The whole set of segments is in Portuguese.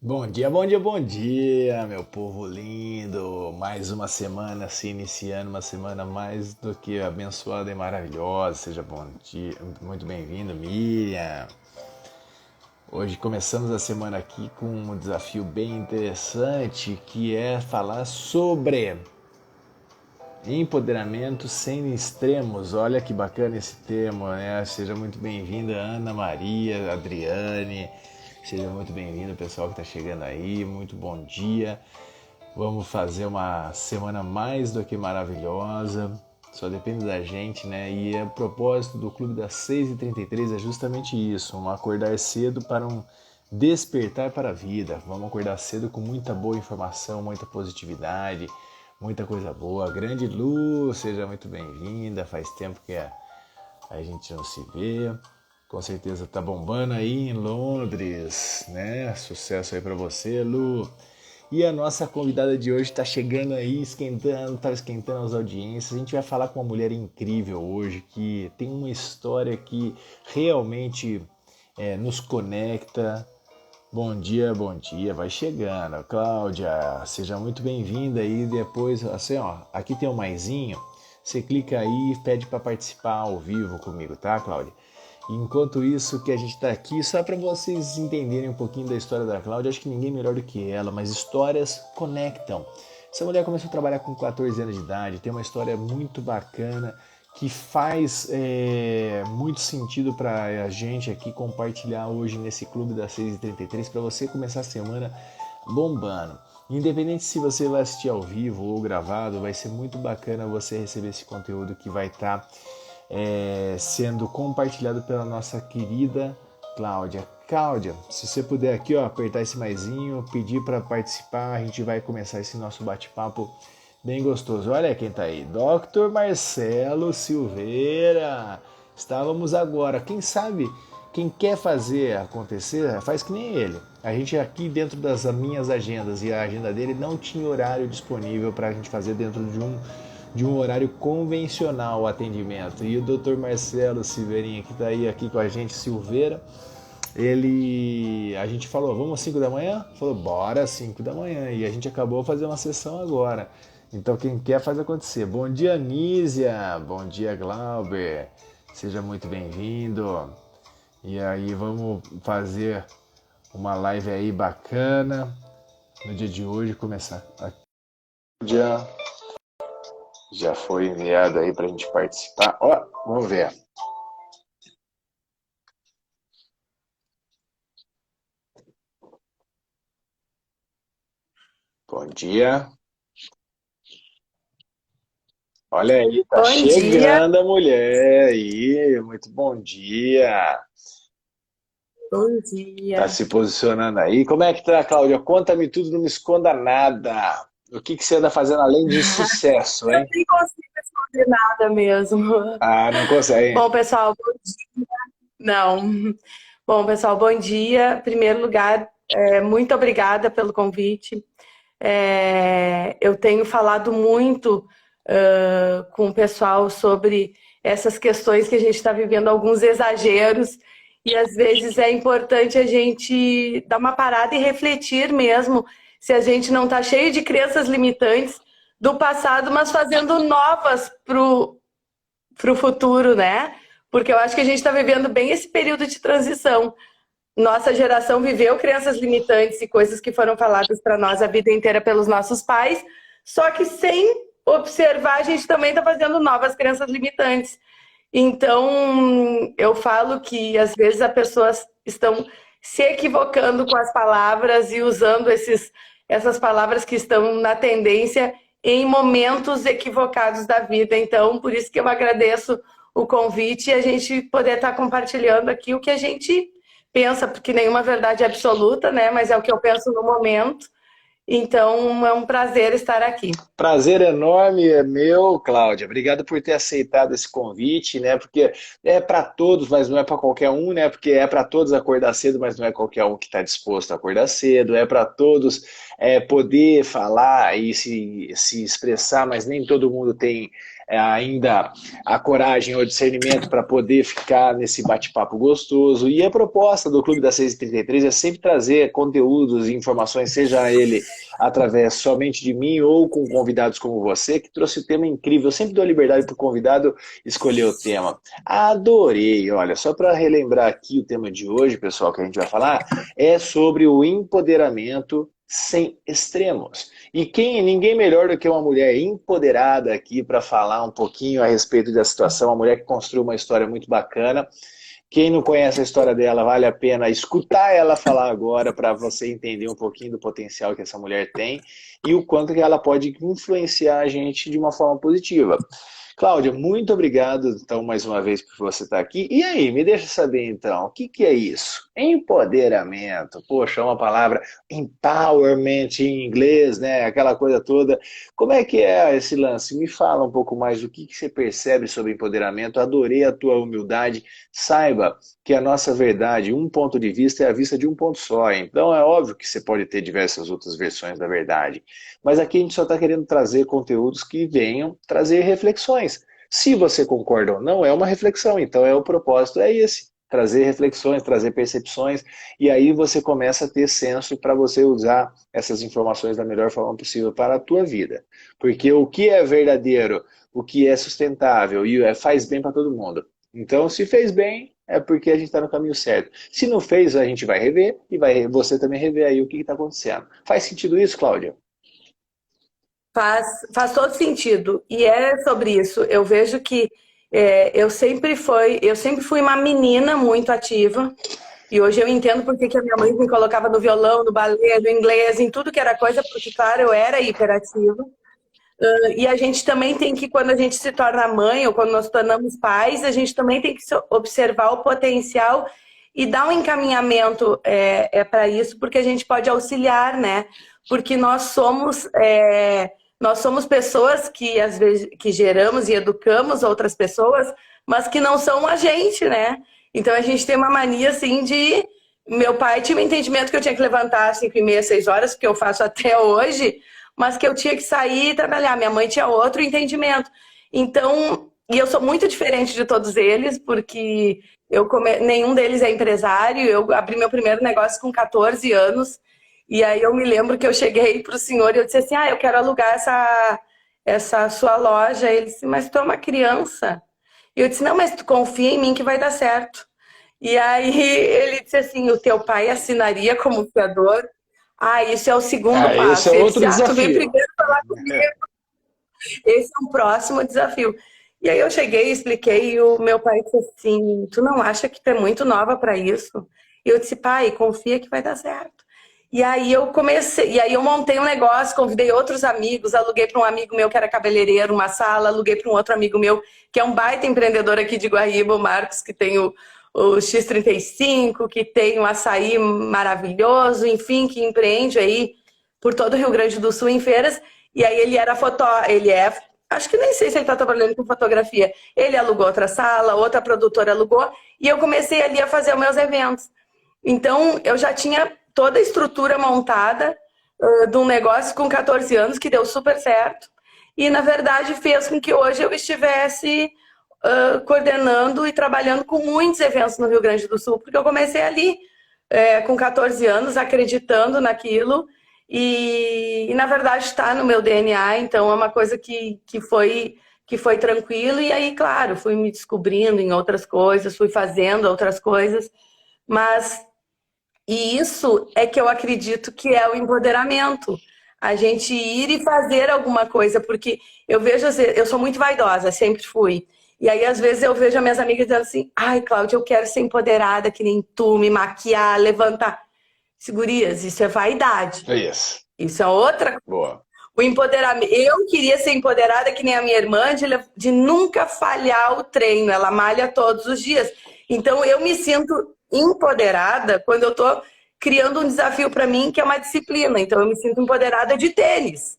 Bom dia, bom dia, bom dia, meu povo lindo! Mais uma semana se iniciando, uma semana mais do que abençoada e maravilhosa. Seja bom dia, muito bem-vindo, Miriam. Hoje começamos a semana aqui com um desafio bem interessante, que é falar sobre empoderamento sem extremos. Olha que bacana esse termo, né? Seja muito bem-vinda, Ana Maria, Adriane. Seja muito bem-vindo, pessoal que está chegando aí. Muito bom dia. Vamos fazer uma semana mais do que maravilhosa. Só depende da gente, né? E o propósito do Clube das 6h33 é justamente isso: um acordar cedo para um despertar para a vida. Vamos acordar cedo com muita boa informação, muita positividade, muita coisa boa. Grande Lu, seja muito bem-vinda. Faz tempo que a gente não se vê. Com certeza tá bombando aí em Londres, né? Sucesso aí para você, Lu. E a nossa convidada de hoje está chegando aí, esquentando, tá esquentando as audiências. A gente vai falar com uma mulher incrível hoje, que tem uma história que realmente nos conecta. Bom dia, vai chegando. Cláudia, seja muito bem-vinda aí. Depois, assim, ó, aqui tem um maisinho. Você clica aí e pede para participar ao vivo comigo, tá, Cláudia? Enquanto isso, que a gente está aqui, só para vocês entenderem um pouquinho da história da Cláudia, acho que ninguém melhor do que ela, mas histórias conectam. Essa mulher começou a trabalhar com 14 anos de idade, tem uma história muito bacana que faz muito sentido para a gente aqui compartilhar hoje nesse Clube das 6h33 para você começar a semana bombando. Independente se você vai assistir ao vivo ou gravado, vai ser muito bacana você receber esse conteúdo que vai estar sendo compartilhado pela nossa querida Cláudia. Cláudia, se você puder aqui, ó, apertar esse maisinho, pedir para participar, a gente vai começar esse nosso bate-papo bem gostoso. Olha quem tá aí, Dr. Marcelo Silveira. Estávamos agora, quem sabe, quem quer fazer acontecer, faz que nem ele. A gente aqui dentro das minhas agendas e a agenda dele não tinha horário disponível para a gente fazer dentro de um horário convencional o atendimento. E o Dr. Marcelo Silveirinha, que está aí aqui com a gente, Silveira, a gente falou, vamos às 5 da manhã? Falou, bora às 5 da manhã. E a gente acabou fazendo uma sessão agora. Então quem quer faz acontecer. Bom dia, Nísia. Bom dia, Glauber. Seja muito bem-vindo. E aí vamos fazer uma live aí bacana no dia de hoje, começar. Já foi enviado aí para a gente participar. Ó, vamos ver. Bom dia. Olha aí, tá Bom dia, chegando a mulher aí. Muito bom dia. bom Tá dia. se posicionando aí. Como é que tá, Cláudia? Conta-me tudo, não me esconda nada. O que que você anda fazendo além de sucesso, Eu hein? nem consigo responder nada mesmo. Ah, não consegue. Bom, pessoal, bom dia. Não. Bom, pessoal, bom dia. Em primeiro lugar, muito obrigada pelo convite. Eu tenho falado muito com o pessoal sobre essas questões que a gente está vivendo, alguns exageros, e às vezes é importante a gente dar uma parada e refletir mesmo se a gente não está cheio de crenças limitantes do passado, mas fazendo novas para o futuro, né? Porque eu acho que a gente está vivendo bem esse período de transição. Nossa geração viveu crenças limitantes e coisas que foram faladas para nós a vida inteira pelos nossos pais, só que sem observar, a gente também está fazendo novas crenças limitantes. Então, eu falo que às vezes as pessoas estão se equivocando com as palavras e usando essas palavras que estão na tendência em momentos equivocados da vida. Então, por isso que eu agradeço o convite e a gente poder estar compartilhando aqui o que a gente pensa, porque nenhuma verdade é absoluta, né? Mas é o que eu penso no momento. Então, é um prazer estar aqui. Prazer enorme é meu, Cláudia. Obrigado por ter aceitado esse convite, né? Porque é para todos, mas não é para qualquer um, né? Porque é para todos acordar cedo, mas não é qualquer um que está disposto a acordar cedo. É para todos poder falar e se expressar, mas nem todo mundo tem ainda a coragem ou o discernimento para poder ficar nesse bate-papo gostoso. E a proposta do Clube das 6h33 é sempre trazer conteúdos e informações, seja ele através somente de mim ou com convidados como você, que trouxe o tema incrível. Eu sempre dou a liberdade para o convidado escolher o tema. Adorei! Olha, só para relembrar aqui o tema de hoje, pessoal, que a gente vai falar, é sobre o empoderamento sem extremos. E ninguém melhor do que uma mulher empoderada aqui para falar um pouquinho a respeito da situação, uma mulher que construiu uma história muito bacana. Quem não conhece a história dela, vale a pena escutar ela falar agora para você entender um pouquinho do potencial que essa mulher tem e o quanto que ela pode influenciar a gente de uma forma positiva. Cláudia, muito obrigado, então, mais uma vez por você estar aqui. E aí, me deixa saber, então, o que que é isso? Empoderamento. Poxa, é uma palavra, empowerment em inglês, né? Aquela coisa toda. Como é que é esse lance? Me fala um pouco mais do que você percebe sobre empoderamento. Adorei a tua humildade. Saiba que a nossa verdade, um ponto de vista é a vista de um ponto só. Então, é óbvio que você pode ter diversas outras versões da verdade. Mas aqui a gente só está querendo trazer conteúdos que venham trazer reflexões. Se você concorda ou não, é uma reflexão. Então, o propósito é esse. Trazer reflexões, trazer percepções. E aí você começa a ter senso para você usar essas informações da melhor forma possível para a tua vida. Porque o que é verdadeiro, o que é sustentável e faz bem para todo mundo. Então, se fez bem, é porque a gente está no caminho certo. Se não fez, a gente vai rever e você também rever aí o que está acontecendo. Faz sentido isso, Cláudia? Faz todo sentido. E é sobre isso. Eu vejo que eu sempre fui uma menina muito ativa. E hoje eu entendo porque que a minha mãe me colocava no violão, no balé, no inglês, em tudo que era coisa, porque, claro, eu era hiperativa. E a gente também tem que, quando a gente se torna mãe ou quando nós tornamos pais, a gente também tem que observar o potencial e dar um encaminhamento para isso, porque a gente pode auxiliar, né? Porque nós somos pessoas que às vezes que geramos e educamos outras pessoas, mas que não são a gente, né? Então a gente tem uma mania assim de. Meu pai tinha um entendimento que eu tinha que levantar às 5h30, 6 horas, que eu faço até hoje, mas que eu tinha que sair e trabalhar. Minha mãe tinha outro entendimento. Então, e eu sou muito diferente de todos eles, porque nenhum deles é empresário. Eu abri meu primeiro negócio com 14 anos. E aí eu me lembro que eu cheguei para o senhor e eu disse assim, eu quero alugar essa sua loja. Ele disse, mas tu é uma criança. E eu disse, não, mas tu confia em mim que vai dar certo. E aí ele disse assim, o teu pai assinaria como fiador? Isso é o segundo Esse passo. é Ele outro disse, tu veio desafio. primeiro falar comigo. Esse é um próximo desafio. E aí eu cheguei e expliquei e o meu pai disse assim, tu não acha que tu é muito nova para isso? E eu disse, pai, confia que vai dar certo. E aí eu montei um negócio, convidei outros amigos, aluguei para um amigo meu que era cabeleireiro uma sala, aluguei para um outro amigo meu que é um baita empreendedor aqui de Guaíba, o Marcos, que tem o X35, que tem um açaí maravilhoso, enfim, que empreende aí por todo o Rio Grande do Sul em feiras. E aí acho que nem sei se ele está trabalhando com fotografia. Ele alugou outra sala, outra produtora alugou, e eu comecei ali a fazer os meus eventos. Então, eu já tinha toda a estrutura montada de um negócio com 14 anos, que deu super certo. E, na verdade, fez com que hoje eu estivesse coordenando e trabalhando com muitos eventos no Rio Grande do Sul, porque eu comecei ali, com 14 anos, acreditando naquilo. E na verdade, está no meu DNA, então é uma coisa que foi tranquilo. E aí, claro, fui me descobrindo em outras coisas, fui fazendo outras coisas. E isso é que eu acredito que é o empoderamento. A gente ir e fazer alguma coisa, porque eu vejo, eu sou muito vaidosa, sempre fui. E aí, às vezes, eu vejo as minhas amigas dizendo assim, ai, Cláudia, eu quero ser empoderada, que nem tu, me maquiar, levantar. Gurias, isso é vaidade. É isso. Isso é outra coisa. Boa. O empoderamento. Eu queria ser empoderada que nem a minha irmã, de nunca falhar o treino. Ela malha todos os dias. Então, eu me sinto empoderada quando eu tô criando um desafio para mim que é uma disciplina. Então eu me sinto empoderada de tênis.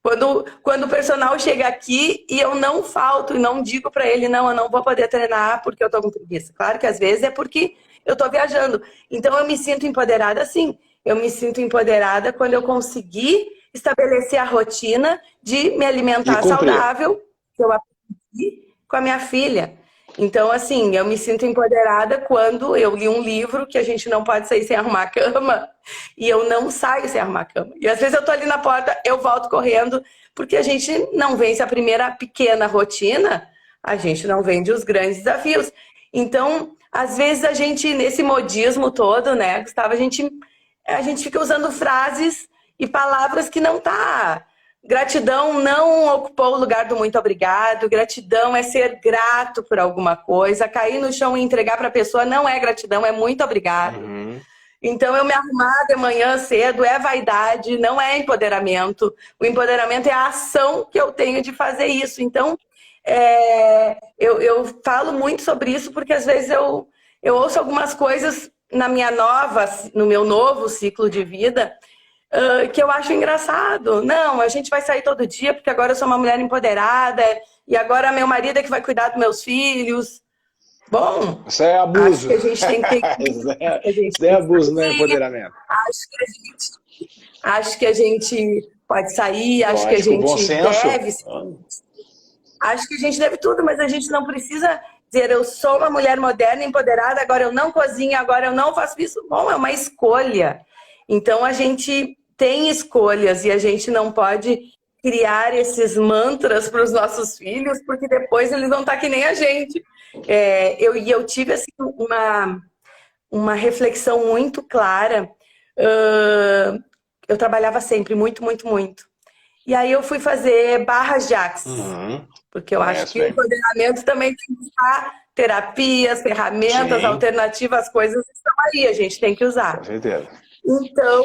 Quando o personal chega aqui e eu não falto e não digo para ele, não, eu não vou poder treinar porque eu tô com preguiça. Claro que às vezes é porque eu tô viajando. Então eu me sinto empoderada assim. Eu me sinto empoderada quando eu conseguir estabelecer a rotina de me alimentar saudável, que eu aprendi com a minha filha. Então, assim, eu me sinto empoderada quando eu li um livro que a gente não pode sair sem arrumar a cama e eu não saio sem arrumar a cama. E às vezes eu tô ali na porta, eu volto correndo, porque a gente não vence a primeira pequena rotina, a gente não vence os grandes desafios. Então, às vezes a gente, nesse modismo todo, né, Gustavo, a gente fica usando frases e palavras que não tá. Gratidão não ocupou o lugar do muito obrigado. Gratidão é ser grato por alguma coisa. Cair no chão e entregar para a pessoa não é gratidão, é muito obrigado. Então, eu me arrumar de manhã cedo é vaidade, não é empoderamento. O empoderamento é a ação que eu tenho de fazer isso. Então, eu falo muito sobre isso porque às vezes eu ouço algumas coisas no meu novo ciclo de vida que eu acho engraçado. Não, a gente vai sair todo dia porque agora eu sou uma mulher empoderada e agora meu marido é que vai cuidar dos meus filhos. Bom, isso é abuso. Acho que a gente tem que ter... Isso é abuso, não é empoderamento. Acho que a gente pode sair, acho que a gente deve... Acho que a gente deve tudo, mas a gente não precisa dizer eu sou uma mulher moderna, empoderada, agora eu não cozinho, agora eu não faço isso. Bom, é uma escolha. Então, a gente tem escolhas e a gente não pode criar esses mantras para os nossos filhos, porque depois eles vão estar que nem a gente. Eu tive assim, uma reflexão muito clara. Eu trabalhava sempre muito, muito, muito. E aí eu fui fazer barras de axis, porque eu acho que o empoderamento também tem que estar terapias, ferramentas, alternativas, coisas estão aí, a gente tem que usar. Com certeza. Então,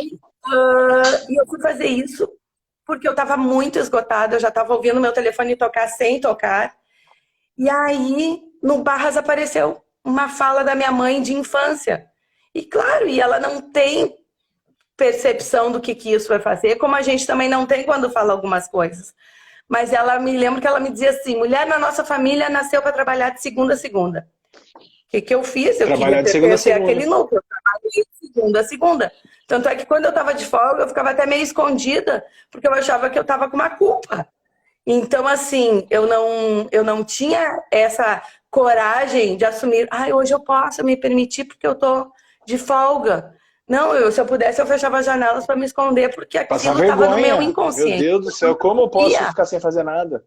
eu fui fazer isso porque eu estava muito esgotada, eu já estava ouvindo meu telefone tocar sem tocar. E aí, no Barras apareceu uma fala da minha mãe de infância. E claro, ela não tem percepção do que isso vai fazer, como a gente também não tem quando fala algumas coisas. Mas ela me lembra que ela me dizia assim, mulher na nossa família nasceu para trabalhar de segunda a segunda. O que eu fiz? Eu queria pertencer àquele núcleo. Eu trabalhei de segunda a segunda. Tanto é que quando eu estava de folga, eu ficava até meio escondida, porque eu achava que eu estava com uma culpa. Então, assim, eu não tinha essa coragem de assumir, hoje eu posso me permitir porque eu tô de folga. Não, se eu pudesse, eu fechava as janelas para me esconder, porque aquilo estava no meu inconsciente. Meu Deus do céu, como eu posso ficar sem fazer nada?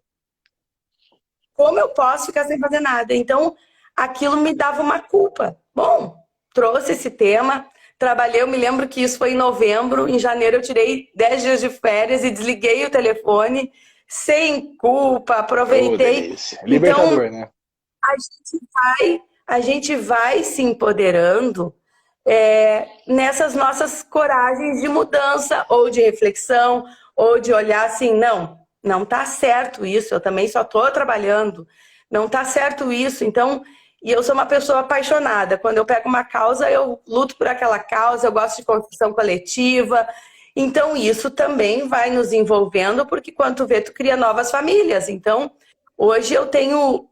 Como eu posso ficar sem fazer nada? Então, aquilo me dava uma culpa. Bom, trouxe esse tema, trabalhei, eu me lembro que isso foi em novembro, em janeiro eu tirei 10 dias de férias e desliguei o telefone, sem culpa, aproveitei. Libertador, então, né? A gente vai se empoderando nessas nossas coragens de mudança, ou de reflexão, ou de olhar assim, não tá certo isso, eu também só tô trabalhando, não tá certo isso, então... E eu sou uma pessoa apaixonada. Quando eu pego uma causa, eu luto por aquela causa, eu gosto de construção coletiva. Então, isso também vai nos envolvendo, porque quando tu vê, tu cria novas famílias. Então, hoje eu tenho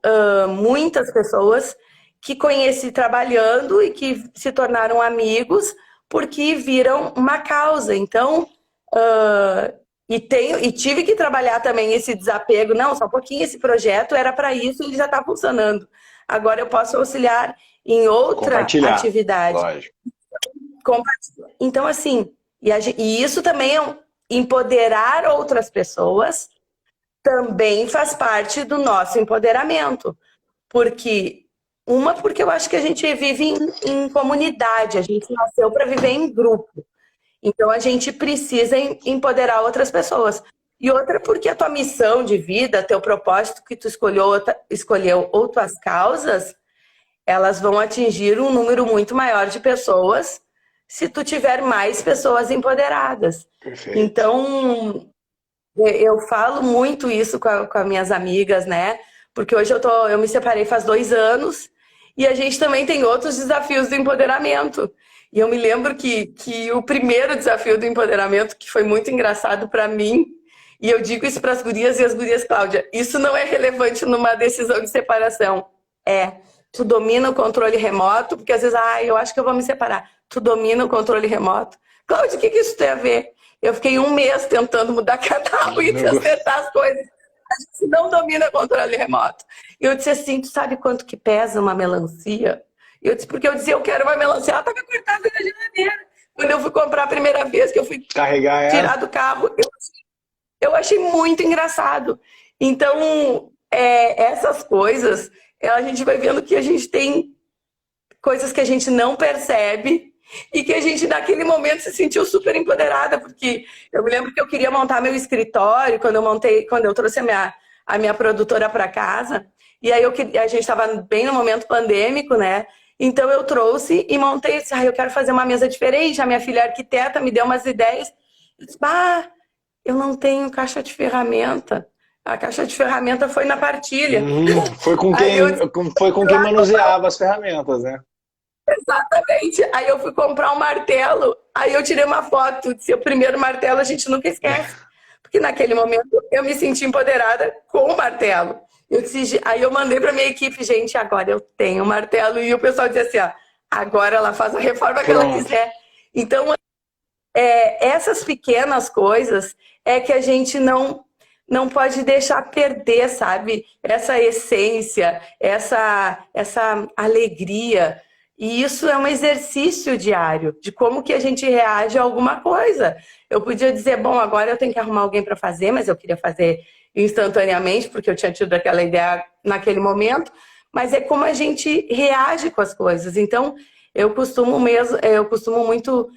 muitas pessoas que conheci trabalhando e que se tornaram amigos porque viram uma causa. Então, e tive que trabalhar também esse desapego. Não, só um pouquinho, esse projeto era para isso, ele já está funcionando. Agora eu posso auxiliar em outra atividade. Lógico. Então, assim, e isso também empoderar outras pessoas também faz parte do nosso empoderamento. Porque eu acho que a gente vive em comunidade, a gente nasceu para viver em grupo. Então a gente precisa empoderar outras pessoas. E outra porque a tua missão de vida, teu propósito que tu escolheu ou tuas causas, elas vão atingir um número muito maior de pessoas se tu tiver mais pessoas empoderadas. Perfeito. Então, eu falo muito isso com as minhas amigas, né? Porque hoje eu me separei faz 2 anos e a gente também tem outros desafios do empoderamento. E eu me lembro que o primeiro desafio do empoderamento, que foi muito engraçado para mim, e eu digo isso para as gurias e as gurias, Cláudia, isso não é relevante numa decisão de separação. É, tu domina o controle remoto, porque às vezes, eu acho que eu vou me separar. Tu domina o controle remoto. Cláudia, o que isso tem a ver? Eu fiquei um mês tentando mudar canal e acertar as coisas. A gente não domina o controle remoto. E eu disse assim, tu sabe quanto que pesa uma melancia? Eu disse, porque eu dizia, eu quero uma melancia. Ela estava cortada na geladeira. Quando eu fui comprar a primeira vez, que eu fui Carregar tirar ela. do carro, eu achei muito engraçado. Então, essas coisas, a gente vai vendo que a gente tem coisas que a gente não percebe e que a gente, naquele momento, se sentiu super empoderada, porque eu me lembro que eu queria montar meu escritório quando eu trouxe a minha produtora para casa, e aí a gente estava bem no momento pandêmico, né? Então eu trouxe e montei, eu quero fazer uma mesa diferente, a minha filha é arquiteta me deu umas ideias, eu disse, eu não tenho caixa de ferramenta. A caixa de ferramenta foi na partilha. Foi com Aí eu quem, foi com quem manuseava as ferramentas, né? Exatamente. Aí eu fui comprar um martelo, aí eu tirei uma foto. Se o primeiro martelo a gente nunca esquece. Porque naquele momento eu me senti empoderada com o martelo. Aí eu mandei para minha equipe, gente, agora eu tenho um martelo. E o pessoal dizia assim, agora ela faz a reforma que ela Pronto. quiser. Então, essas pequenas coisas é que a gente não pode deixar perder, sabe? Essa essência, essa alegria. E isso é um exercício diário de como que a gente reage a alguma coisa. Eu podia dizer, bom, agora eu tenho que arrumar alguém para fazer, mas eu queria fazer instantaneamente, porque eu tinha tido aquela ideia naquele momento. Mas é como a gente reage com as coisas. Então, eu costumo muito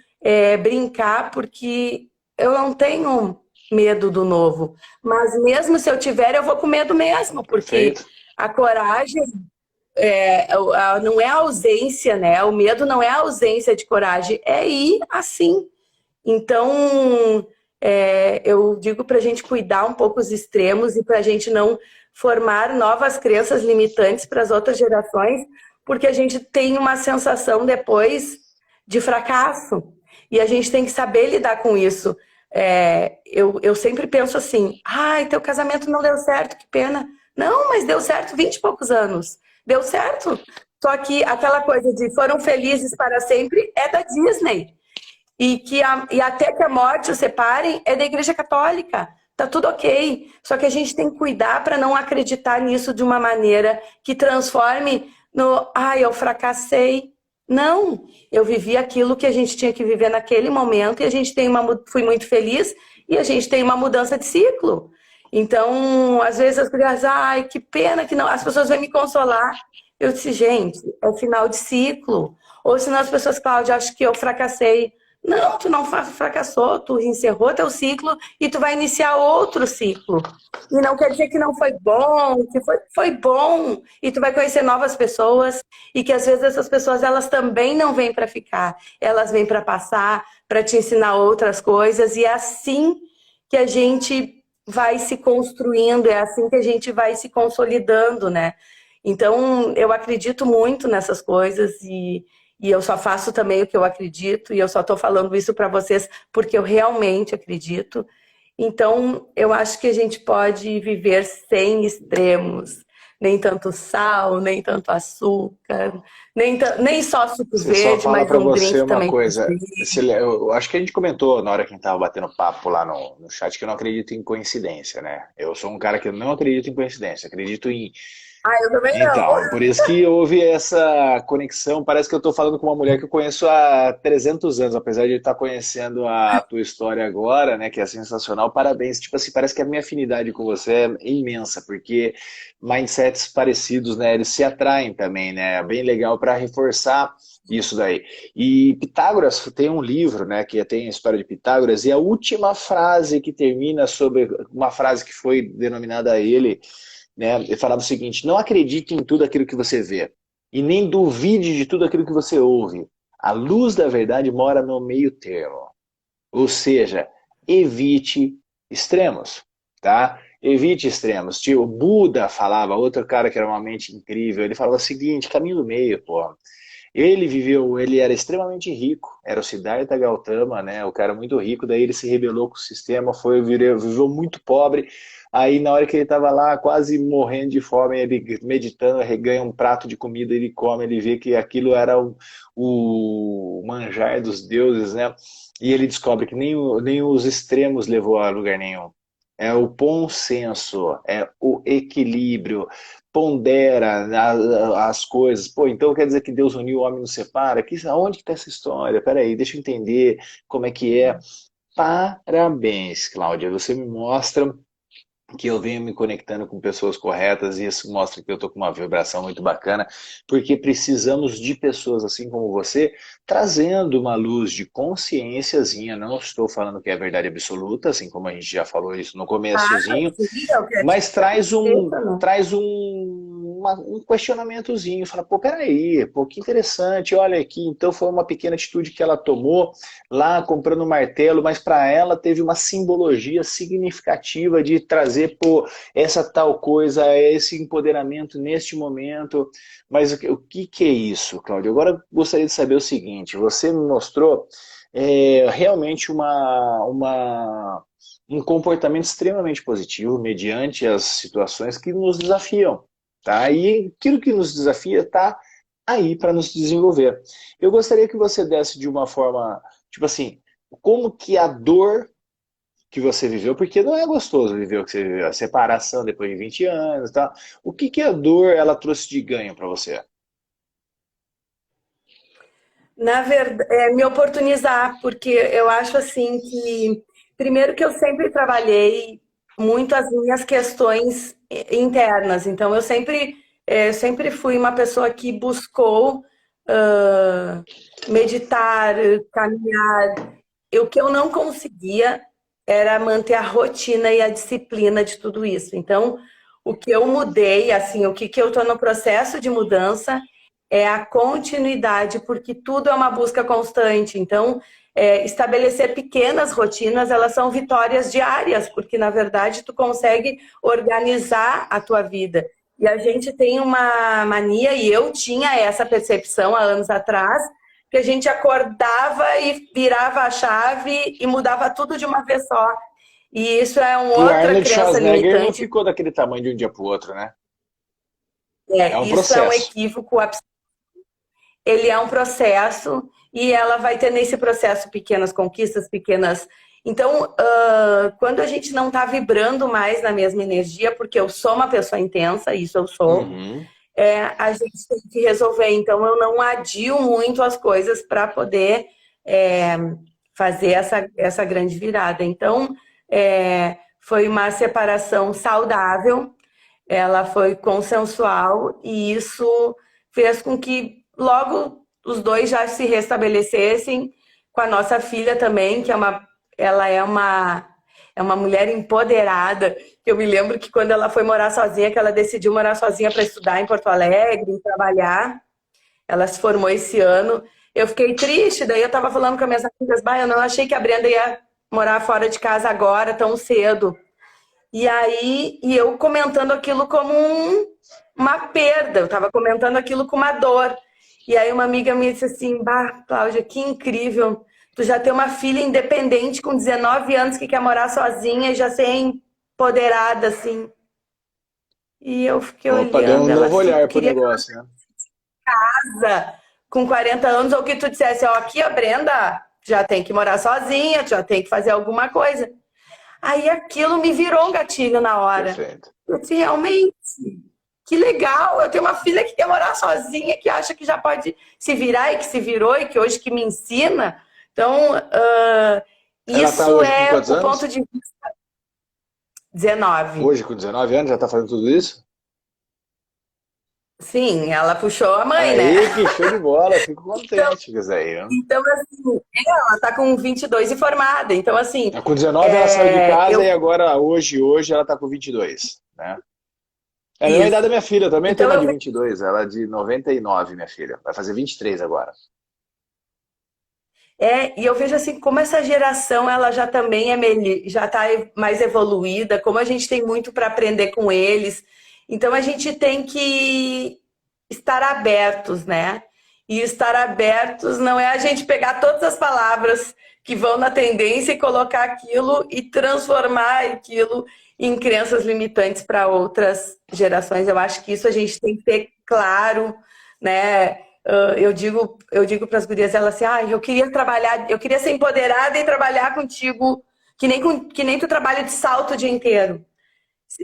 brincar, porque eu não tenho medo do novo. Mas mesmo se eu tiver, eu vou com medo mesmo, porque Perfeito. a coragem não é a ausência, né? O medo não é a ausência de coragem, é ir assim. Então, eu digo para a gente cuidar um pouco os extremos e para a gente não formar novas crenças limitantes para as outras gerações, porque a gente tem uma sensação depois de fracasso e a gente tem que saber lidar com isso. Eu sempre penso assim, teu casamento não deu certo, que pena. Não, mas deu certo 20 e poucos anos. Deu certo. Só que aquela coisa de foram felizes para sempre é da Disney. E até que a morte os separem é da Igreja Católica. Tá tudo ok. Só que a gente tem que cuidar para não acreditar nisso de uma maneira que transforme no, eu fracassei. Não, eu vivi aquilo que a gente tinha que viver naquele momento e a gente fui muito feliz e a gente tem uma mudança de ciclo. Então, às vezes as pessoas, que pena que não. As pessoas vêm me consolar. Eu disse, gente, é final de ciclo. Ou senão as pessoas, Cláudia, acho que eu fracassei. Não, tu não fracassou, tu encerrou teu ciclo e tu vai iniciar outro ciclo. E não quer dizer que não foi bom, que foi bom. E tu vai conhecer novas pessoas e que às vezes essas pessoas elas também não vêm para ficar, elas vêm para passar, para te ensinar outras coisas e é assim que a gente vai se construindo, é assim que a gente vai se consolidando, né? Então, eu acredito muito nessas coisas e eu só faço também o que eu acredito, e eu só estou falando isso para vocês porque eu realmente acredito. Então, eu acho que a gente pode viver sem extremos, nem tanto sal, nem tanto açúcar, nem só suco Você só verde, fala mas para um você drink uma também com coisa. Eu acho que a gente comentou na hora que a gente tava batendo papo lá no chat que eu não acredito em coincidência, né? Eu sou um cara que não acredito em coincidência, acredito em. Eu também não. Então, por isso que houve essa conexão. Parece que eu estou falando com uma mulher que eu conheço há 300 anos, apesar de estar conhecendo a tua história agora, né, que é sensacional. Parabéns. Tipo assim, parece que a minha afinidade com você é imensa, porque mindsets parecidos, né, eles se atraem também, né? É bem legal para reforçar isso daí. E Pitágoras tem um livro, né, que tem a história de Pitágoras, e a última frase que termina sobre uma frase que foi denominada a ele, né? Ele falava o seguinte: não acredite em tudo aquilo que você vê e nem duvide de tudo aquilo que você ouve. A luz da verdade mora no meio termo. Ou seja, evite extremos, tá? Evite extremos. Tipo, o Buda falava, outro cara que era uma mente incrível, ele falava o seguinte: caminho do meio, pô. Ele era extremamente rico, era o Siddhartha Gautama, né? O cara muito rico, daí ele se rebelou com o sistema, viveu muito pobre. Aí na hora que ele estava lá, quase morrendo de fome, ele meditando, ele ganha um prato de comida, ele come, ele vê que aquilo era o manjar dos deuses, né? E ele descobre que nem os extremos levou a lugar nenhum. É o bom senso, é o equilíbrio, pondera as coisas. Pô, então quer dizer que Deus uniu o homem e não separa? Aonde que está essa história? Peraí, deixa eu entender como é que é. Parabéns, Cláudia. Você me mostra que eu venho me conectando com pessoas corretas e isso mostra que eu estou com uma vibração muito bacana, porque precisamos de pessoas assim como você, trazendo uma luz de consciênciazinha. Não estou falando que é verdade absoluta, assim como a gente já falou isso no Ah, começozinho, sim, eu quero te mas agradecer, um questionamentozinho, fala, pô, peraí, pô, que interessante, olha aqui, então foi uma pequena atitude que ela tomou lá comprando um martelo, mas para ela teve uma simbologia significativa de trazer, pô, essa tal coisa, esse empoderamento neste momento. Mas o que é isso, Cláudio? Agora eu gostaria de saber o seguinte, você me mostrou realmente um comportamento extremamente positivo mediante as situações que nos desafiam, tá? E aquilo que nos desafia está aí para nos desenvolver. Eu gostaria que você desse de uma forma, tipo assim, como que a dor que você viveu, porque não é gostoso viver o que você viveu, a separação depois de 20 anos, tá? O que que a dor ela trouxe de ganho para você? na verdade, é me oportunizar, porque eu acho assim que, primeiro que eu sempre trabalhei muito as minhas questões internas, então sempre fui uma pessoa que buscou ah, meditar, caminhar. O que eu não conseguia era manter a rotina e a disciplina de tudo isso. Então, o que eu mudei, assim, o que eu estou no processo de mudança é a continuidade, porque tudo é uma busca constante. Então, estabelecer pequenas rotinas, elas são vitórias diárias, porque na verdade tu consegue organizar a tua vida. E a gente tem uma mania, e eu tinha essa percepção há anos atrás, que a gente acordava e virava a chave e mudava tudo de uma vez só. E isso é uma O outra Arnold crença Schwarzenegger não limitante. ficou daquele tamanho de um dia para o outro, né? É um Isso é um processo. equívoco. Ele é um processo e ela vai ter nesse processo pequenas conquistas, pequenas. Então, quando a gente não está vibrando mais na mesma energia, porque eu sou uma pessoa intensa, isso eu sou, Uhum. a gente tem que resolver. Então, eu não adio muito as coisas para poder é, fazer essa grande virada. Então, foi uma separação saudável, ela foi consensual e isso fez com que logo os dois já se restabelecessem, com a nossa filha também, ela é uma mulher empoderada. Eu me lembro que quando ela foi morar sozinha, que ela decidiu morar sozinha para estudar em Porto Alegre, e trabalhar, ela se formou esse ano. Eu fiquei triste, daí eu estava falando com as minhas amigas, bah, eu não achei que a Brenda ia morar fora de casa agora, tão cedo. E aí, eu comentando aquilo como uma perda, eu estava comentando aquilo com uma dor. E aí uma amiga me disse assim, bah, Cláudia, que incrível, tu já tem uma filha independente com 19 anos que quer morar sozinha e já ser empoderada, assim. E eu fiquei Opa, deu um olhando, ela novo se olhar pro queria negócio, né? casa com 40 anos, ou que tu dissesse, ó, aqui a Brenda já tem que morar sozinha, já tem que fazer alguma coisa. Aí aquilo me virou um gatilho na hora. Perfeito. Eu disse, realmente, que legal, eu tenho uma filha que quer morar sozinha, que acha que já pode se virar e que se virou e que hoje que me ensina. Então, Ela tá isso hoje com é quantos o ponto anos? de vista 19. Hoje com 19 anos já tá fazendo tudo isso? Sim, ela puxou a mãe, né? Aí, que show de bola, fico Então, contente com isso aí. então assim, ela tá com 22 e formada. Então, assim, Com 19 ela saiu de casa e eu. agora, hoje ela tá com 22, né? É a mesma idade da Isso. minha filha, eu também tenho Então, uma eu de 22, ela é de 99, minha filha. Vai fazer 23 agora. e eu vejo assim como essa geração ela já também já está mais evoluída, como a gente tem muito para aprender com eles. Então a gente tem que estar abertos, né? E estar abertos não é a gente pegar todas as palavras que vão na tendência e colocar aquilo e transformar aquilo em crenças limitantes para outras gerações. Eu acho que isso a gente tem que ter claro, né? Eu digo para as gurias, elas assim, eu queria trabalhar, eu queria ser empoderada e trabalhar contigo, que nem tu trabalha de salto o dia inteiro.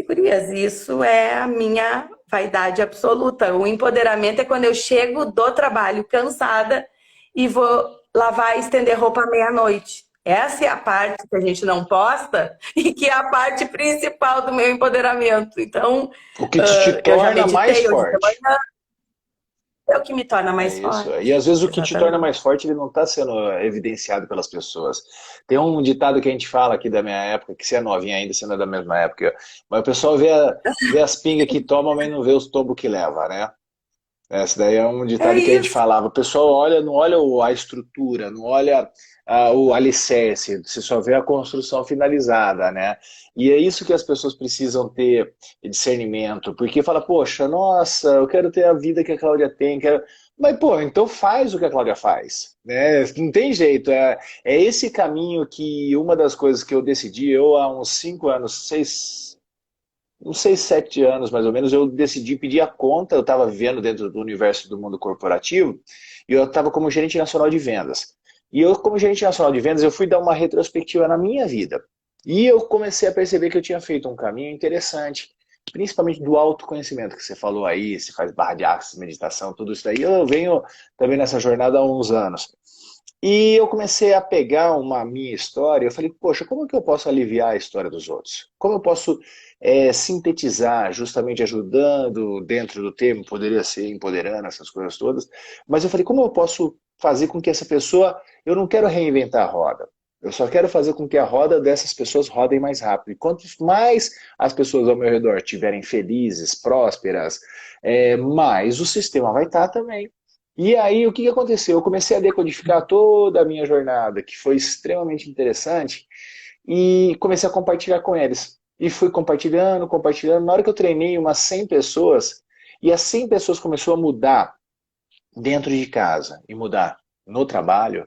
Gurias, isso é a minha vaidade absoluta. O empoderamento é quando eu chego do trabalho cansada e vou lavar e estender roupa à meia-noite. Essa é a parte que a gente não posta e que é a parte principal do meu empoderamento. Então, O que te eu já torna mais meditei hoje de forte. manhã, é o que me torna É mais isso. forte. E às vezes o que te torna Exatamente. mais forte, ele não está sendo evidenciado pelas pessoas. Tem um ditado que a gente fala aqui da minha época, que você é novinha ainda, você não é da mesma época, mas o pessoal vê as pingas que toma, mas não vê os tombos que leva, né? Esse daí é um É ditado que a gente isso. falava. O pessoal olha, não olha a estrutura, não olha o alicerce, você só vê a construção finalizada, né? E é isso que as pessoas precisam ter discernimento, porque fala, poxa, nossa, eu quero ter a vida que a Cláudia tem, quero... Mas, pô, então faz o que a Cláudia faz, né? Não tem jeito, é esse caminho que uma das coisas que eu decidi, eu há uns 5 anos, uns 6, 7 anos mais ou menos, eu decidi pedir a conta. Eu estava vivendo dentro do universo do mundo corporativo e eu estava como gerente nacional de vendas. E eu, como gerente nacional de vendas, eu fui dar uma retrospectiva na minha vida. E eu comecei a perceber que eu tinha feito um caminho interessante, principalmente do autoconhecimento que você falou aí, você faz barra de axis, meditação, tudo isso daí. Eu venho também nessa jornada há uns anos. E eu comecei a pegar uma minha história, eu falei, poxa, como que eu posso aliviar a história dos outros? Como eu posso sintetizar, justamente ajudando dentro do termo, poderia ser empoderando, essas coisas todas, mas eu falei, como eu posso fazer com que essa pessoa, eu não quero reinventar a roda, eu só quero fazer com que a roda dessas pessoas rodem mais rápido. E quanto mais as pessoas ao meu redor estiverem felizes, prósperas, mais o sistema vai estar também. E aí, o que aconteceu? Eu comecei a decodificar toda a minha jornada, que foi extremamente interessante, e comecei a compartilhar com eles. E fui compartilhando, compartilhando. Na hora que eu treinei umas 100 pessoas, e as 100 pessoas começou a mudar dentro de casa e mudar no trabalho,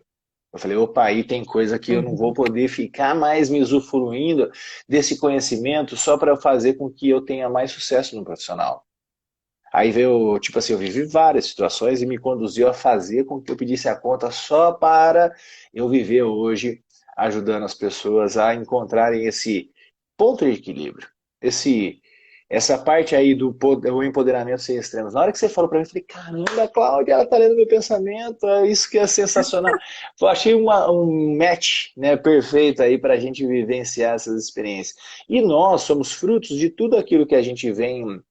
eu falei, opa, aí tem coisa que eu não vou Uhum. poder ficar mais me usufruindo desse conhecimento só para fazer com que eu tenha mais sucesso no profissional. Aí veio, tipo assim, eu vivi várias situações e me conduziu a fazer com que eu pedisse a conta só para eu viver hoje ajudando as pessoas a encontrarem esse ponto de equilíbrio. Essa parte aí do empoderamento sem extremos. Na hora que você falou para mim, eu falei, caramba, a Cláudia, ela tá lendo meu pensamento, isso que é sensacional. Eu achei um match, né, perfeito aí para a gente vivenciar essas experiências. E nós somos frutos de tudo aquilo que a gente vem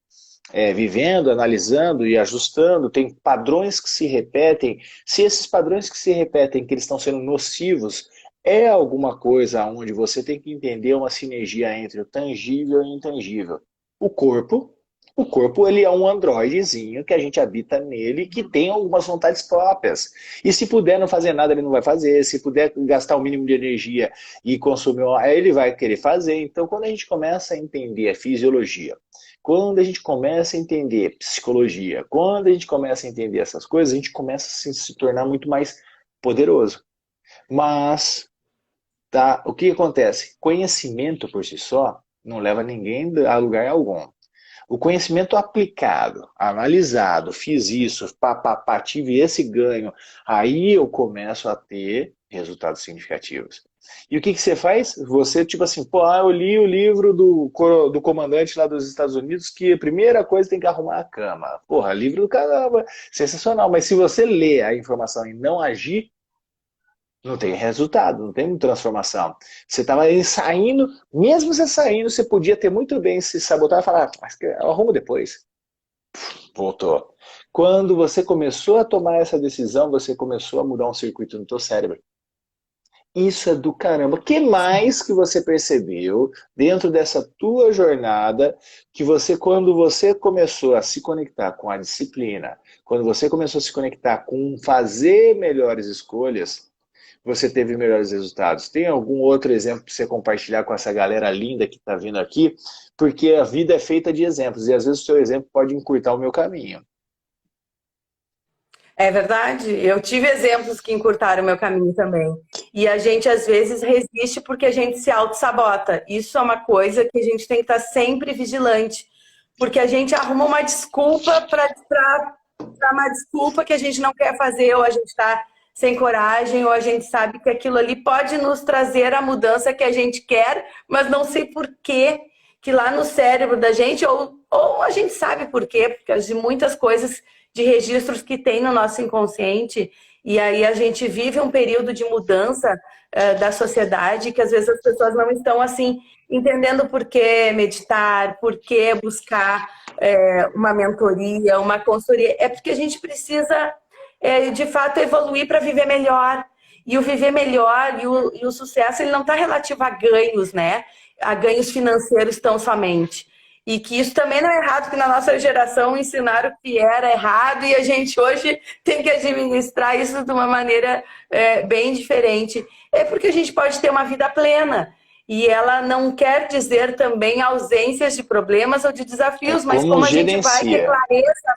vivendo, analisando e ajustando. Tem padrões que se repetem. Se esses padrões que se repetem, que eles estão sendo nocivos, é alguma coisa onde você tem que entender uma sinergia entre o tangível e o intangível. O corpo, o corpo ele é um androidezinho que a gente habita nele, que tem algumas vontades próprias. E se puder não fazer nada, ele não vai fazer. Se puder gastar o mínimo de energia e consumir, ele vai querer fazer. Então, quando a gente começa a entender a fisiologia, quando a gente começa a entender psicologia, quando a gente começa a entender essas coisas, a gente começa a se tornar muito mais poderoso. Mas, tá, o que acontece? Conhecimento por si só não leva ninguém a lugar algum. O conhecimento aplicado, analisado, fiz isso, tive esse ganho, aí eu começo a ter resultados significativos. E o que você faz? Você, tipo assim, pô, eu li o livro do comandante lá dos Estados Unidos que a primeira coisa tem que arrumar a cama. Porra, livro do caramba, sensacional. Mas se você lê a informação e não agir, não tem resultado, não tem transformação. Você estava saindo, mesmo você saindo, você podia ter muito bem se sabotar e falar, mas eu arrumo depois. Voltou. Quando você começou a tomar essa decisão, você começou a mudar um circuito no teu cérebro. Isso é do caramba. O que mais que você percebeu dentro dessa tua jornada que você, quando você começou a se conectar com a disciplina, quando você começou a se conectar com fazer melhores escolhas, você teve melhores resultados? Tem algum outro exemplo para você compartilhar com essa galera linda que está vindo aqui? Porque a vida é feita de exemplos e às vezes o seu exemplo pode encurtar o meu caminho. É verdade. Eu tive exemplos que encurtaram o meu caminho também. E a gente, às vezes, resiste porque a gente se auto-sabota. Isso é uma coisa que a gente tem que estar sempre vigilante. Porque a gente arruma uma desculpa para uma desculpa que a gente não quer fazer, ou a gente está sem coragem, ou a gente sabe que aquilo ali pode nos trazer a mudança que a gente quer, mas não sei por quê, que lá no cérebro da gente, ou a gente sabe por quê, porque de muitas coisas, de registros que tem no nosso inconsciente, e aí a gente vive um período de mudança da sociedade, que às vezes as pessoas não estão assim entendendo por que meditar, por que buscar uma mentoria, uma consultoria. É porque a gente precisa, de fato, evoluir para viver melhor. E o viver melhor e o sucesso, ele não está relativo a ganhos, né? A ganhos financeiros tão somente. E que isso também não é errado, que na nossa geração ensinaram que era errado e a gente hoje tem que administrar isso de uma maneira bem diferente. É porque a gente pode ter uma vida plena. E ela não quer dizer também ausências de problemas ou de desafios, mas Como como a gente vai ter gerencia? clareza,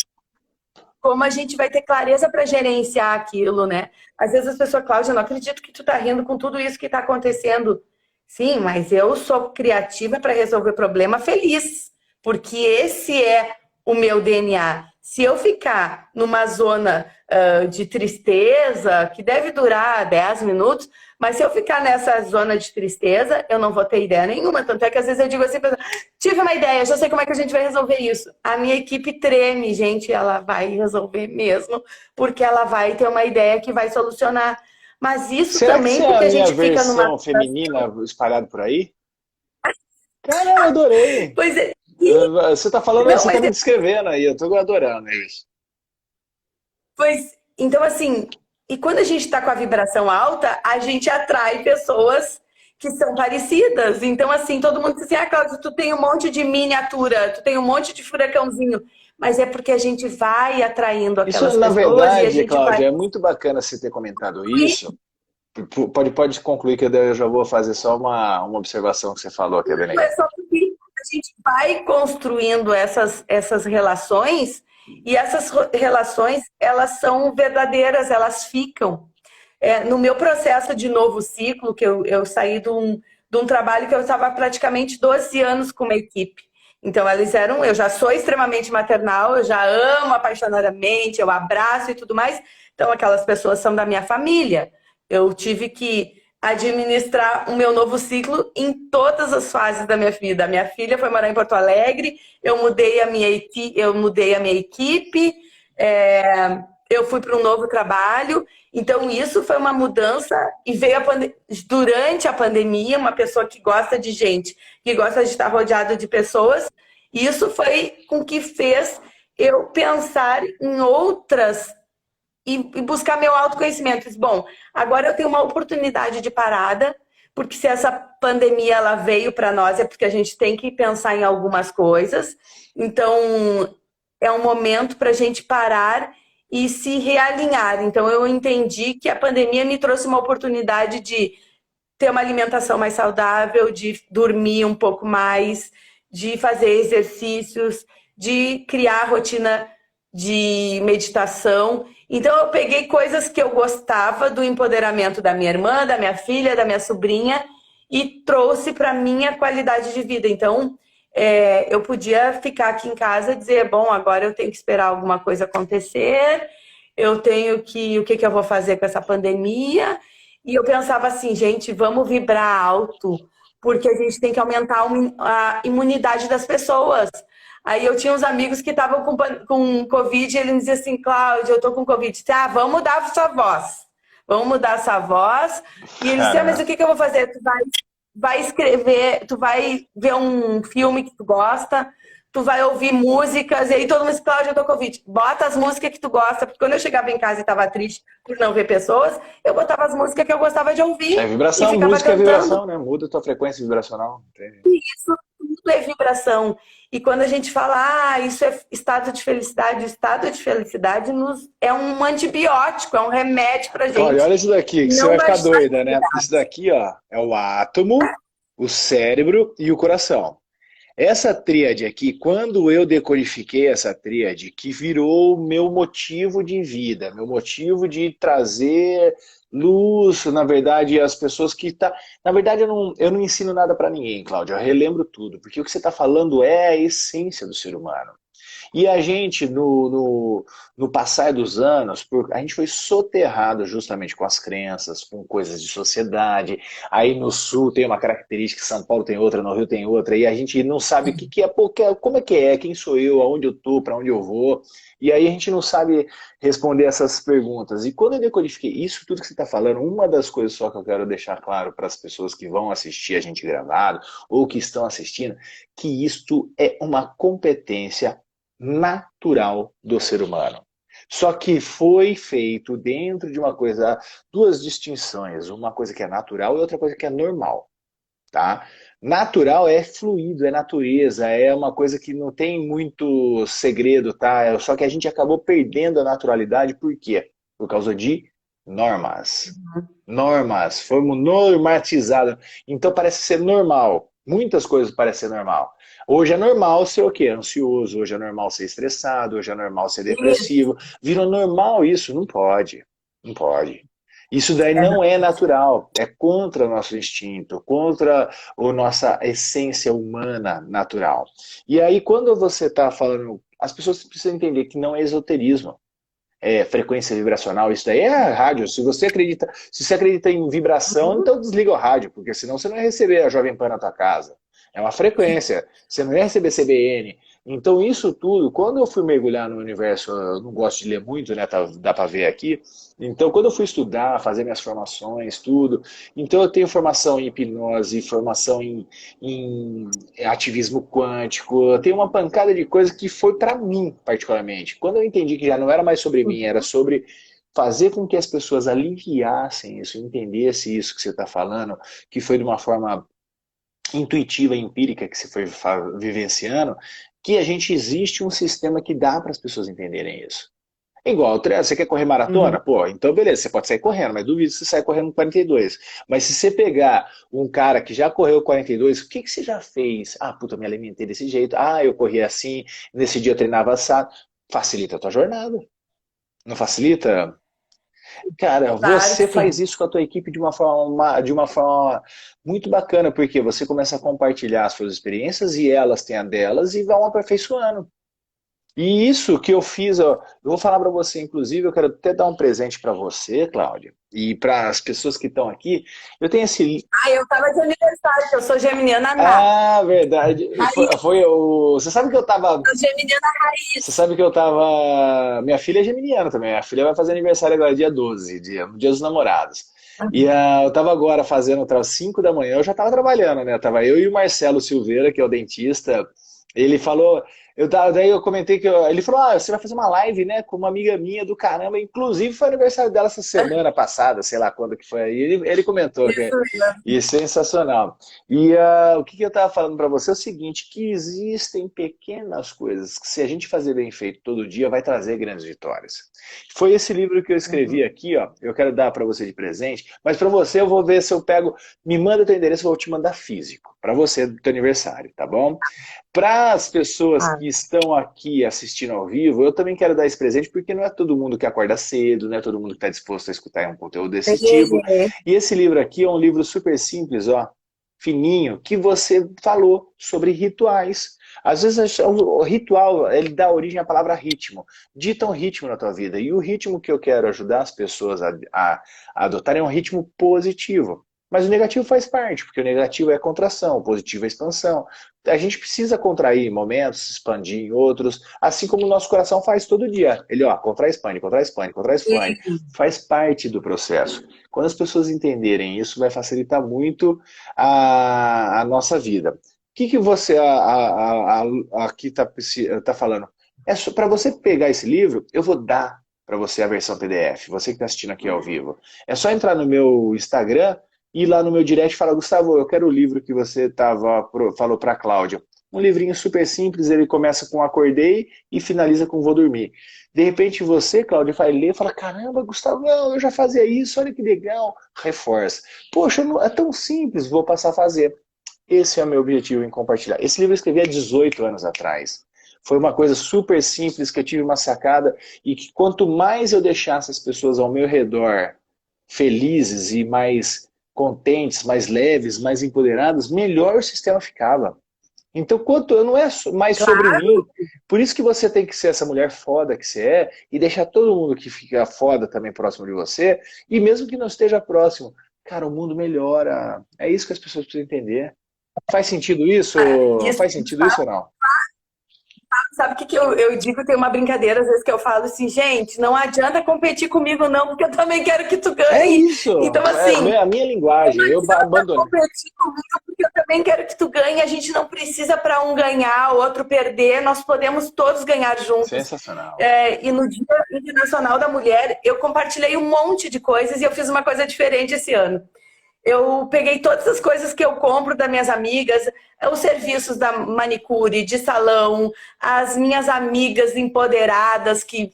como a gente vai ter clareza para gerenciar aquilo, né? Às vezes as pessoas, Cláudia, eu não acredito que tu tá rindo com tudo isso que está acontecendo. Sim, mas eu sou criativa para resolver problema feliz, porque esse é o meu DNA. Se eu ficar numa zona de tristeza, que deve durar 10 minutos, mas se eu ficar nessa zona de tristeza, eu não vou ter ideia nenhuma. Tanto é que às vezes eu digo assim, tive uma ideia, já sei como é que a gente vai resolver isso. A minha equipe treme, gente, ela vai resolver mesmo, porque ela vai ter uma ideia que vai solucionar. Mas isso Será que isso também é a porque a minha gente fica numa... versão feminina espalhada por aí? Cara, eu adorei. Pois é. Você tá falando, Não, você tá mas me descrevendo aí, eu tô adorando isso. então assim, e quando a gente está com a vibração alta, a gente atrai pessoas que são parecidas. Então, assim, todo mundo diz assim, Cláudia, tu tem um monte de miniatura, tu tem um monte de furacãozinho. Mas é porque a gente vai atraindo Isso, aquelas na pessoas e a verdade, gente vai... Cláudia, é muito bacana você ter comentado isso. Pode concluir que eu já vou fazer só uma observação que você falou que é bem É legal. só porque a gente vai construindo essas relações e essas relações, elas são verdadeiras, elas ficam. No meu processo de novo ciclo, que eu saí de um trabalho que eu estava praticamente 12 anos com uma equipe. Então, eu já sou extremamente maternal, eu já amo apaixonadamente, eu abraço e tudo mais. Então, aquelas pessoas são da minha família. Eu tive que administrar o meu novo ciclo em todas as fases da minha vida. A minha filha foi morar em Porto Alegre, eu mudei a minha equipe, eu fui para um novo trabalho. Então, isso foi uma mudança e veio durante a pandemia, uma pessoa que gosta de gente, que gosta de estar rodeado de pessoas, e isso foi com que fez eu pensar em outras e buscar meu autoconhecimento. Bom, agora eu tenho uma oportunidade de parada, porque se essa pandemia ela veio para nós é porque a gente tem que pensar em algumas coisas. Então, é um momento para a gente parar e se realinhar. Então, eu entendi que a pandemia me trouxe uma oportunidade de ter uma alimentação mais saudável, de dormir um pouco mais, de fazer exercícios, de criar rotina de meditação. Então, eu peguei coisas que eu gostava do empoderamento da minha irmã, da minha filha, da minha sobrinha e trouxe para minha qualidade de vida. Então, eu podia ficar aqui em casa e dizer, bom, agora eu tenho que esperar alguma coisa acontecer, eu tenho que, o que eu vou fazer com essa pandemia? E eu pensava assim, gente, vamos vibrar alto, porque a gente tem que aumentar a imunidade das pessoas. Aí eu tinha uns amigos que estavam com Covid e ele me dizia assim, Cláudia, eu tô com Covid. Vamos mudar a sua voz. Vamos mudar a sua voz. E ele disse, mas o que eu vou fazer? Tu vai escrever, tu vai ver um filme que tu gosta, tu vai ouvir músicas, e aí todo mundo diz, Cláudia, eu tô com Covid. Bota as músicas que tu gosta, porque quando eu chegava em casa e tava triste por não ver pessoas, eu botava as músicas que eu gostava de ouvir É e vibração, ficava música é cantando. vibração, né? Muda a tua frequência vibracional. Isso tudo é vibração. E quando a gente fala, isso é estado de felicidade, o estado de felicidade é um antibiótico, é um remédio pra Olha, gente olha isso daqui, que você não vai ficar baixar. doida, né? Isso daqui, ó, é o átomo, o cérebro e o coração. Essa tríade aqui, quando eu decodifiquei essa tríade, que virou meu motivo de vida, meu motivo de trazer luz, na verdade, as pessoas que tá, na verdade eu não ensino nada para ninguém, Cláudia, eu relembro tudo, porque o que você está falando é a essência do ser humano. E a gente, no passar dos anos, a gente foi soterrado justamente com as crenças, com coisas de sociedade. Aí no Sul tem uma característica, São Paulo tem outra, no Rio tem outra, e a gente não sabe o que, que é, pô, como é que é, quem sou eu, aonde eu tô, para onde eu vou. E aí a gente não sabe responder essas perguntas. E quando eu decodifiquei isso tudo que você está falando, uma das coisas só que eu quero deixar claro para as pessoas que vão assistir a gente gravado, ou que estão assistindo, que isto é uma competência natural do ser humano. Só que foi feito dentro de uma coisa, duas distinções, uma coisa que é natural e outra coisa que é normal, tá? Natural é fluido, é natureza, é uma coisa que não tem muito segredo, tá? Só que a gente acabou perdendo a naturalidade, por quê? Por causa de normas. Normas, fomos normatizados. Então parece ser normal. Muitas coisas parecem ser normal. Hoje é normal ser o quê? Ansioso, hoje é normal ser estressado, hoje é normal ser depressivo. Virou normal isso? Não pode. Não pode. Isso daí não é natural, é contra o nosso instinto, contra a nossa essência humana natural. E aí, quando você está falando, as pessoas precisam entender que não é esoterismo, frequência vibracional, isso daí é rádio. Se você acredita em vibração, então desliga o rádio, porque senão você não vai receber a Jovem Pan na tua casa. É uma frequência, você não ia receber CBN. Então isso tudo, quando eu fui mergulhar no universo, eu não gosto de ler muito, né? Dá para ver aqui. Então quando eu fui estudar, fazer minhas formações, tudo, então eu tenho formação em hipnose, formação em ativismo quântico, eu tenho uma pancada de coisa que foi para mim, particularmente. Quando eu entendi que já não era mais sobre mim, era sobre fazer com que as pessoas aliviassem isso, entendessem isso que você está falando, que foi de uma forma intuitiva, empírica que você foi vivenciando, que a gente existe um sistema que dá para as pessoas entenderem isso. Igual, você quer correr maratona? Uhum. Pô, então beleza, você pode sair correndo, mas duvido que você saia correndo 42. Mas se você pegar um cara que já correu 42, o que, que você já fez? Ah, puta, eu me alimentei desse jeito. Ah, eu corri assim, nesse dia eu treinava assado. Facilita a tua jornada. Não facilita? Cara, Claro que você sim. faz isso com a tua equipe de uma forma muito bacana, porque você começa a compartilhar as suas experiências e elas têm a delas e vão aperfeiçoando. E isso que eu fiz, ó, eu vou falar para você, inclusive, eu quero até dar um presente para você, Cláudia, e para as pessoas que estão aqui. Eu tenho esse. Ah, eu tava de aniversário, que eu sou geminiana Ah, verdade. raiz. Foi o. Você sabe que eu tava. Sou geminiana Você raiz. sabe que eu tava. Minha filha é geminiana também. Minha filha vai fazer aniversário agora, dia 12, dia dos namorados. E eu tava agora fazendo até as 5 da manhã, eu já tava trabalhando, né? Tava eu e o Marcelo Silveira, que é o dentista. Ele falou, daí eu comentei ele falou, você vai fazer uma live, né, com uma amiga minha do caramba, inclusive foi aniversário dela essa semana passada, sei lá quando que foi aí, ele comentou que Isso mesmo. e sensacional. E o que eu estava falando para você é o seguinte, que existem pequenas coisas que se a gente fazer bem feito todo dia, vai trazer grandes vitórias. Foi esse livro que eu escrevi Uhum. aqui, ó, eu quero dar para você de presente, mas para você eu vou ver se eu pego, me manda teu endereço, eu vou te mandar físico, para você do teu aniversário, tá bom? Para as pessoas Ah, que estão aqui assistindo ao vivo, eu também quero dar esse presente, porque não é todo mundo que acorda cedo, não é todo mundo que está disposto a escutar um conteúdo desse tipo. é. E esse livro aqui é um livro super simples, ó, fininho, que você falou sobre rituais. Às vezes o ritual, ele dá origem à palavra ritmo. Dita um ritmo na tua vida. E o ritmo que eu quero ajudar as pessoas a adotar é um ritmo positivo. Mas o negativo faz parte, porque o negativo é contração, o positivo é expansão. A gente precisa contrair em momentos, expandir em outros, assim como o nosso coração faz todo dia. Ele, ó, contrai, expande, contrai, expande, contrai, expande. Faz parte do processo. Quando as pessoas entenderem isso, vai facilitar muito a nossa vida. O que você aqui está falando? É para você pegar esse livro, eu vou dar para você a versão PDF, você que está assistindo aqui ao vivo. É só entrar no meu Instagram, ir lá no meu direct e falar, Gustavo, eu quero o livro que você falou para a Cláudia. Um livrinho super simples, ele começa com acordei e finaliza com vou dormir. De repente você, Cláudia, vai ler e fala, caramba, Gustavo, não, eu já fazia isso, olha que legal. Reforça. Poxa, é tão simples, vou passar a fazer. Esse é o meu objetivo em compartilhar. Esse livro eu escrevi há 18 anos atrás. Foi uma coisa super simples que eu tive uma sacada e que quanto mais eu deixasse as pessoas ao meu redor felizes e mais contentes, mais leves, mais empoderadas, melhor o sistema ficava. Então, quanto não é mais sobre Claro. mim. Por isso que você tem que ser essa mulher foda que você é e deixar todo mundo que fica foda também próximo de você. E mesmo que não esteja próximo, cara, o mundo melhora. É isso que as pessoas precisam entender. Faz sentido isso? Isso, Faz sentido isso ou não? sabe o que, que eu digo? Tem uma brincadeira, às vezes, que eu falo assim, gente, não adianta competir comigo, não, porque eu também quero que tu É ganhe. isso. Então, É assim, a minha linguagem. não Eu adianta abandonei. competir comigo, porque eu também quero que tu ganhe. A gente não precisa para um ganhar, o outro perder, nós podemos todos ganhar juntos. Sensacional. E no Dia Internacional da Mulher, eu compartilhei um monte de coisas e eu fiz uma coisa diferente esse ano. Eu peguei todas as coisas que eu compro das minhas amigas, os serviços da manicure, de salão, as minhas amigas empoderadas que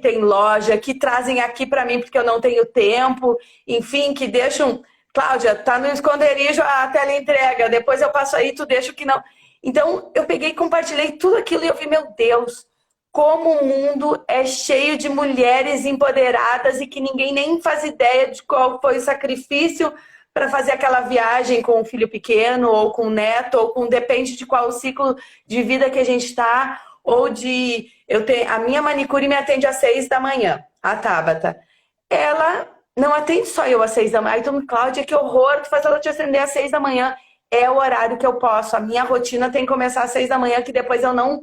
têm loja, que trazem aqui para mim porque eu não tenho tempo, enfim, que deixam. Cláudia, tá no esconderijo a teleentrega, depois eu passo aí, tu deixa o que não. Então, eu peguei e compartilhei tudo aquilo e eu vi, meu Deus, como o mundo é cheio de mulheres empoderadas e que ninguém nem faz ideia de qual foi o sacrifício para fazer aquela viagem com o filho pequeno, ou com o neto, ou com, depende de qual ciclo de vida que a gente está, ou de. A minha manicure me atende às 6 da manhã, a Tabata. Ela não atende só eu às 6 da manhã. Aí tu, Cláudia, que horror, tu faz ela te atender às 6 da manhã. É o horário que eu posso. A minha rotina tem que começar às 6 da manhã, que depois eu não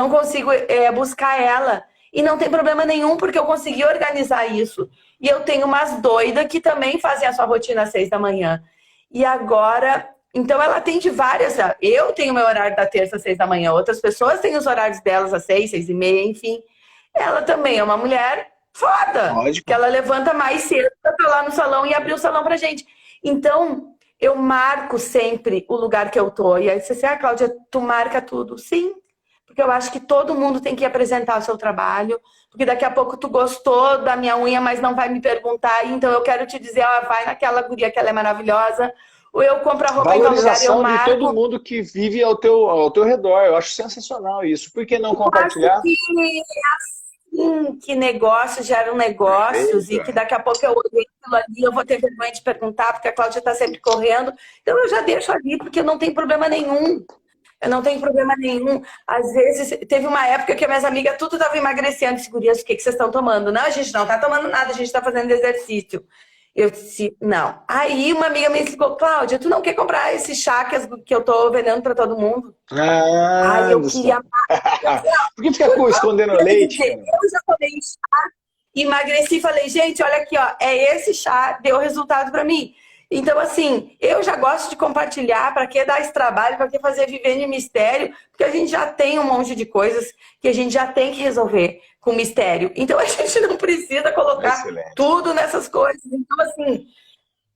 consigo buscar ela. E não tem problema nenhum, porque eu consegui organizar isso. E eu tenho umas doidas que também fazem a sua rotina às 6 da manhã. E agora, então ela atende várias. Eu tenho meu horário da terça às 6 da manhã, outras pessoas têm os horários delas às 6, 6:30, enfim. Ela também é uma mulher foda, que Lógico. ela levanta mais cedo para estar lá no salão e abrir o salão pra gente. Então, eu marco sempre o lugar que eu tô. E aí você diz, Cláudia, tu marca tudo. Sim, porque eu acho que todo mundo tem que apresentar o seu trabalho, porque daqui a pouco tu gostou da minha unha, mas não vai me perguntar, então eu quero te dizer, vai naquela guria que ela é maravilhosa, ou eu compro a roupa em tal lugar e eu Valorização de todo marco. mundo que vive ao teu redor. Eu acho sensacional isso. Por que não Eu acho compartilhar? que que negócios geram negócios Perfeito. e que daqui a pouco eu olhei aquilo ali, eu vou ter vergonha de perguntar, porque a Cláudia está sempre correndo. Então eu já deixo ali, porque não tem problema nenhum. Eu não tenho problema nenhum. Às vezes, teve uma época que minhas amigas tudo estavam emagrecendo. Segurias, o que vocês estão tomando? Não, a gente não está tomando nada, a gente está fazendo exercício. Eu disse, não. Aí uma amiga me explicou, Cláudia, tu não quer comprar esse chá que eu tô vendendo para todo mundo? Aí Ah, eu do céu. queria. Eu disse, Por que fica por favor, escondendo quer leite, dizer, cara? eu já tomei chá, emagreci e falei, gente, olha aqui, ó, é esse chá, deu resultado para mim. Então, assim, eu já gosto de compartilhar, para que dar esse trabalho, para que fazer viver de mistério, porque a gente já tem um monte de coisas que a gente já tem que resolver com mistério. Então, a gente não precisa colocar Excelente. tudo nessas coisas. Então, assim,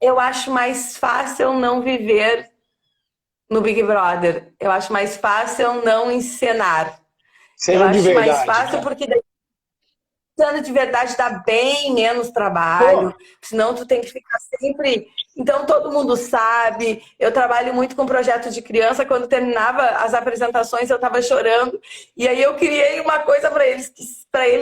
eu acho mais fácil não viver no Big Brother. Eu acho mais fácil não encenar. Eu Sejam de acho mais verdade, fácil né? porque ano de verdade dá bem menos Pô, trabalho, senão tu tem que ficar sempre. Então todo mundo sabe. Eu trabalho muito com projeto de criança. Quando terminava as apresentações, eu estava chorando. E aí eu criei uma coisa para eles,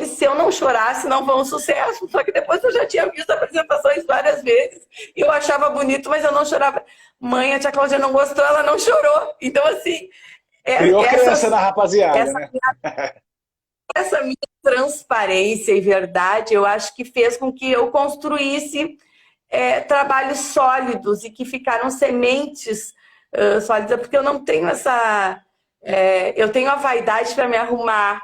se eu não chorasse, não foi um sucesso. Só que depois eu já tinha visto apresentações várias vezes e eu achava bonito, mas eu não chorava. Mãe, a tia Cláudia não gostou, ela não chorou. Então, assim, criou crença essas, na rapaziada, essa né? essa minha transparência e verdade, eu acho que fez com que eu construísse trabalhos sólidos e que ficaram sementes sólidas, porque eu não tenho essa. Eu tenho a vaidade para me arrumar,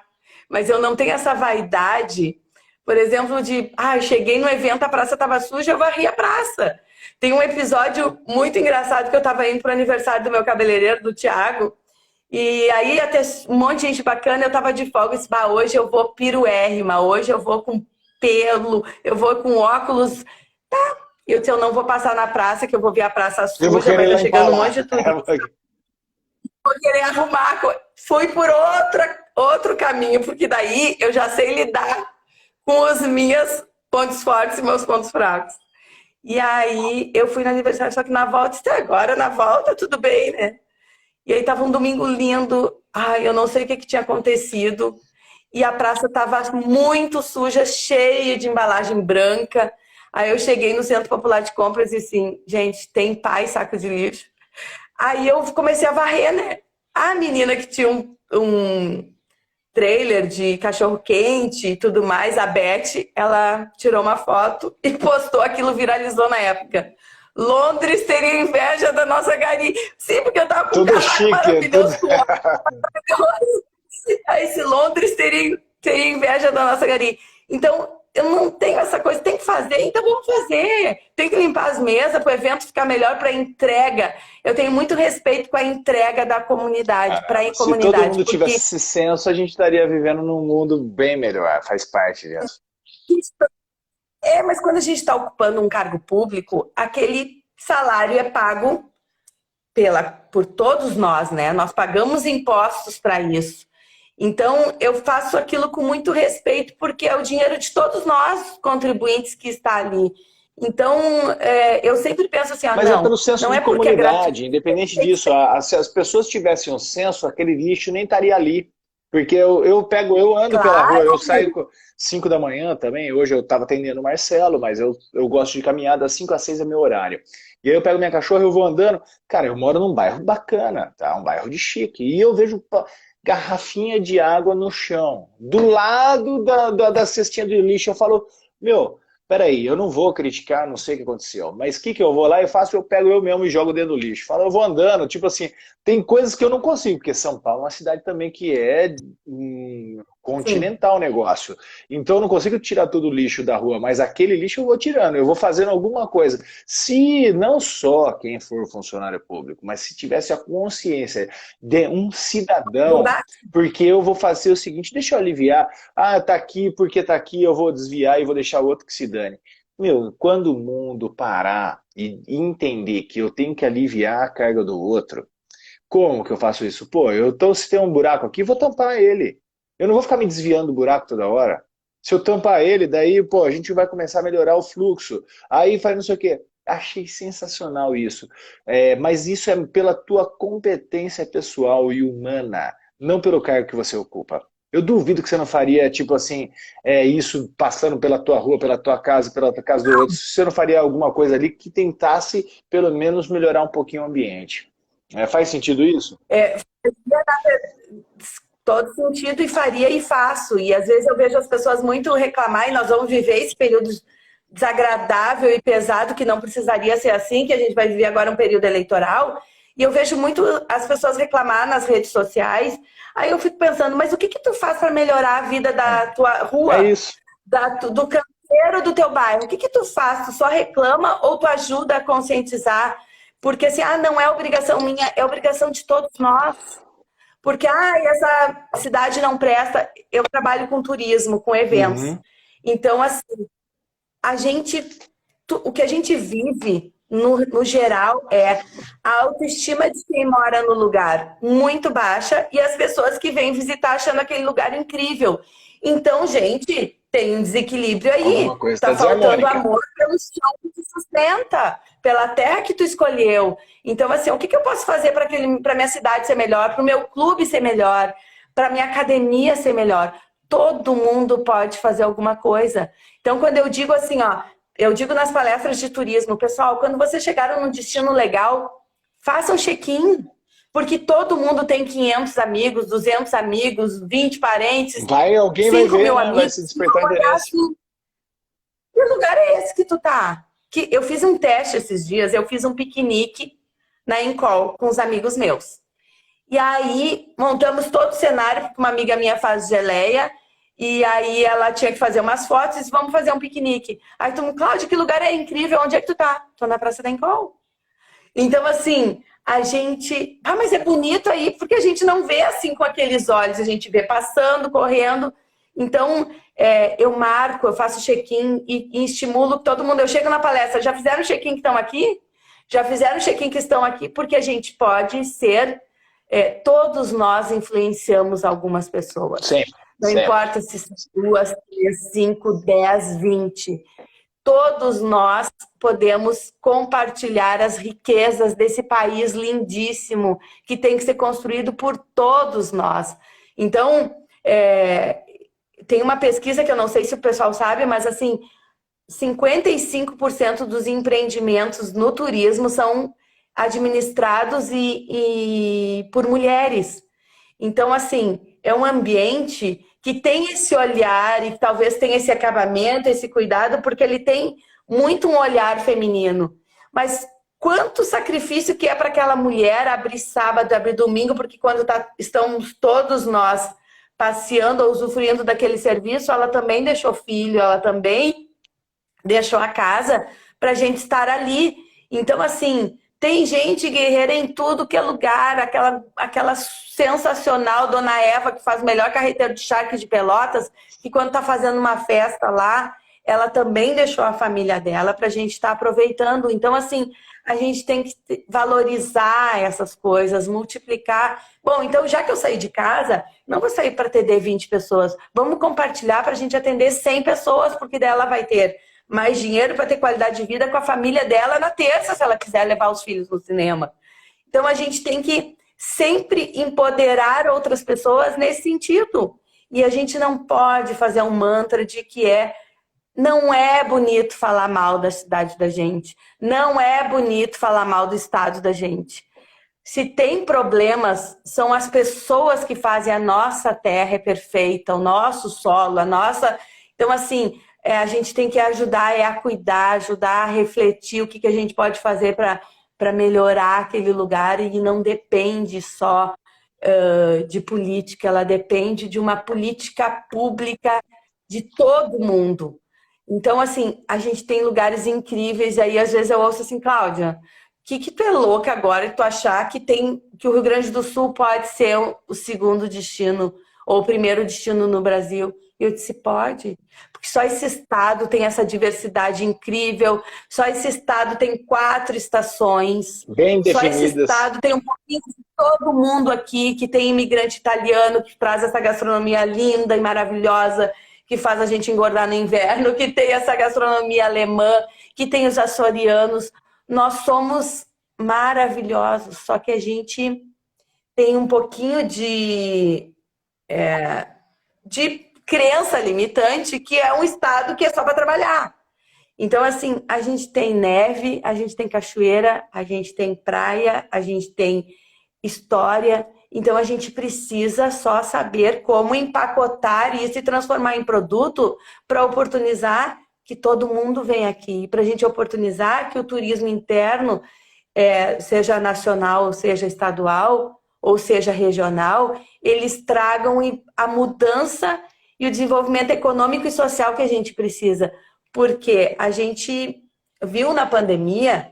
mas eu não tenho essa vaidade, por exemplo, de. Eu cheguei no evento, a praça estava suja, eu varri a praça. Tem um episódio muito engraçado que eu estava indo para o aniversário do meu cabeleireiro, do Thiago. E aí até um monte de gente bacana, eu tava de folga, disse, hoje eu vou piruérrima, hoje eu vou com pelo, eu vou com óculos. Eu disse, eu não vou passar na praça, que eu vou ver a praça Eu vou suja, vai querer estar limpar chegando um lá. monte de turista, vou querer arrumar. Fui por outro caminho, porque daí eu já sei lidar com os meus pontos fortes e meus pontos fracos. E aí eu fui no aniversário, só que na volta, até agora na volta, tudo bem, né? E aí tava um domingo lindo, ai, eu não sei o que que tinha acontecido. E a praça estava muito suja, cheia de embalagem branca. Aí eu cheguei no Centro Popular de Compras e assim, gente, tem pá e saco de lixo. Aí eu comecei a varrer, né? A menina que tinha um trailer de cachorro-quente e tudo mais, a Beth, ela tirou uma foto e postou, aquilo viralizou na época. Londres teria inveja da nossa Gari. Sim, porque eu tava com um Tudo casaco chique, tudo... maravilhoso, com óculos. Aí esse Londres teria inveja da nossa Gari. Então, eu não tenho essa coisa, tem que fazer, então vamos fazer. Tem que limpar as mesas para o evento ficar melhor, para a entrega. Eu tenho muito respeito com a entrega da comunidade, para a Se todo comunidade, mundo tivesse porque esse senso, a gente estaria vivendo num mundo bem melhor. Faz parte disso. mas quando a gente está ocupando um cargo público, aquele salário é pago por todos nós, né? Nós pagamos impostos para isso. Então, eu faço aquilo com muito respeito, porque é o dinheiro de todos nós, contribuintes, que está ali. Então, eu sempre penso assim, Mas é pelo senso não de é porque é comunidade, gratuito. independente disso. Se as pessoas tivessem um senso, aquele lixo nem estaria ali. Porque eu ando pela rua, Claro, eu saio 5 da manhã também. Hoje eu estava atendendo o Marcelo, mas eu gosto de caminhar das 5 às 6 é meu horário. E aí eu pego minha cachorra e eu vou andando. Cara, eu moro num bairro bacana, tá? Um bairro de chique. E eu vejo garrafinha de água no chão, do lado da cestinha de lixo. Eu falo, meu, peraí, eu não vou criticar, não sei o que aconteceu, mas o que que eu vou lá e faço? Eu pego eu mesmo e jogo dentro do lixo. Falo, eu vou andando, tipo assim, tem coisas que eu não consigo, porque São Paulo é uma cidade também que é sim. continental o negócio. Então eu não consigo tirar todo o lixo da rua, mas aquele lixo eu vou tirando, eu vou fazendo alguma coisa. Se não só quem for funcionário público, mas se tivesse a consciência de um cidadão, Mudar. porque eu vou fazer o seguinte, deixa eu aliviar, ah, tá aqui, porque tá aqui, eu vou desviar e vou deixar o outro que se dane. Meu, quando o mundo parar e entender que eu tenho que aliviar a carga do outro, como que eu faço isso? Pô, se tem um buraco aqui, vou tampar ele. Eu não vou ficar me desviando do buraco toda hora. Se eu tampar ele, daí, pô, a gente vai começar a melhorar o fluxo. Aí faz não sei o quê. Achei sensacional isso. Mas isso é pela tua competência pessoal e humana, não pelo cargo que você ocupa. Eu duvido que você não faria, tipo assim, isso passando pela tua rua, pela tua casa, pela casa do outro. Você não faria alguma coisa ali que tentasse, pelo menos, melhorar um pouquinho o ambiente. Faz sentido isso? Todo sentido, e faria e faço. E às vezes eu vejo as pessoas muito reclamar, e nós vamos viver esse período desagradável e pesado, que não precisaria ser assim, que a gente vai viver agora um período eleitoral. E eu vejo muito as pessoas reclamar nas redes sociais. Aí eu fico pensando, mas o que que tu faz para melhorar a vida da tua É rua, isso. do canteiro do teu bairro? O que que tu faz? Tu só reclama ou tu ajuda a conscientizar? Porque assim, não é obrigação minha, é obrigação de todos nós. Porque, essa cidade não presta. Eu trabalho com turismo, com eventos. Uhum. Então, assim, a gente, o que a gente vive, no geral, é a autoestima de quem mora no lugar muito baixa e as pessoas que vêm visitar achando aquele lugar incrível. Então, gente, tem um desequilíbrio Alguma aí. coisa está Tá faltando desarmônica. amor pelo chão que te sustenta, pela terra que tu escolheu. Então, assim, o que que eu posso fazer para minha cidade ser melhor, para o meu clube ser melhor, para minha academia ser melhor? Todo mundo pode fazer alguma coisa. Então, quando eu digo assim, eu digo nas palestras de turismo, pessoal, quando vocês chegaram num destino legal, façam check-in. Porque todo mundo tem 500 amigos, 200 amigos, 20 parentes, Alguém vai 5 ver, mil né? Vai amigos. se E vão despertar olhar interesse. assim, que lugar é esse que tu tá? Que eu fiz um teste esses dias, eu fiz um piquenique na Encol com os amigos meus. E aí montamos todo o cenário, porque uma amiga minha faz geleia, e aí ela tinha que fazer umas fotos e disse, vamos fazer um piquenique. Aí tu, Cláudia, que lugar é incrível, onde é que tu tá? Tô na Praça da Encol. Então, assim, a gente... mas é bonito aí, porque a gente não vê assim com aqueles olhos, a gente vê passando, correndo. Então, eu marco, eu faço check-in e estimulo todo mundo. Eu chego na palestra, já fizeram check-in que estão aqui? Já fizeram check-in que estão aqui? Porque a gente pode ser... todos nós influenciamos algumas pessoas. Sempre, Não sempre. importa se são 2, 3, 5, 10, 20. todos nós podemos compartilhar as riquezas desse país lindíssimo, que tem que ser construído por todos nós. Então, tem uma pesquisa que eu não sei se o pessoal sabe, mas assim, 55% dos empreendimentos no turismo são administrados por mulheres. Então, assim, é um ambiente que tem esse olhar e talvez tenha esse acabamento, esse cuidado, porque ele tem muito um olhar feminino. Mas quanto sacrifício que é para aquela mulher abrir sábado, abrir domingo, porque quando estamos todos nós passeando ou usufruindo daquele serviço, ela também deixou filho, ela também deixou a casa para a gente estar ali. Então, assim, tem gente guerreira em tudo que é lugar, aquela sensacional Dona Eva, que faz o melhor carreteiro de charque de Pelotas, que quando está fazendo uma festa lá, ela também deixou a família dela para a gente estar aproveitando. Então, assim, a gente tem que valorizar essas coisas, multiplicar. Bom, então, já que eu saí de casa, não vou sair para atender 20 pessoas. Vamos compartilhar para a gente atender 100 pessoas, porque dela vai ter mais dinheiro para ter qualidade de vida com a família dela na terça, se ela quiser levar os filhos no cinema. Então, a gente tem que sempre empoderar outras pessoas nesse sentido. E a gente não pode fazer um mantra de que não é bonito falar mal da cidade da gente. Não é bonito falar mal do estado da gente. Se tem problemas, são as pessoas que fazem a nossa terra perfeita, o nosso solo, a nossa... Então, assim, a gente tem que ajudar a cuidar, ajudar a refletir o que a gente pode fazer para melhorar aquele lugar, e não depende só de política, ela depende de uma política pública de todo mundo. Então, assim, a gente tem lugares incríveis, e aí às vezes eu ouço assim, Cláudia, que tu é louca agora e tu achar que o Rio Grande do Sul pode ser o segundo destino ou o primeiro destino no Brasil? E eu disse, pode, porque só esse estado tem essa diversidade incrível, só esse estado tem 4 estações, bem definidas. Só esse estado tem um pouquinho de todo mundo aqui, que tem imigrante italiano, que traz essa gastronomia linda e maravilhosa, que faz a gente engordar no inverno, que tem essa gastronomia alemã, que tem os açorianos. Nós somos maravilhosos, só que a gente tem um pouquinho de crença limitante, que é um estado que é só para trabalhar. Então, assim, a gente tem neve, a gente tem cachoeira, a gente tem praia, a gente tem história. Então, a gente precisa só saber como empacotar isso e transformar em produto para oportunizar que todo mundo venha aqui. Para a gente oportunizar que o turismo interno, seja nacional, seja estadual, ou seja regional, eles tragam a mudança e o desenvolvimento econômico e social que a gente precisa. Porque a gente viu na pandemia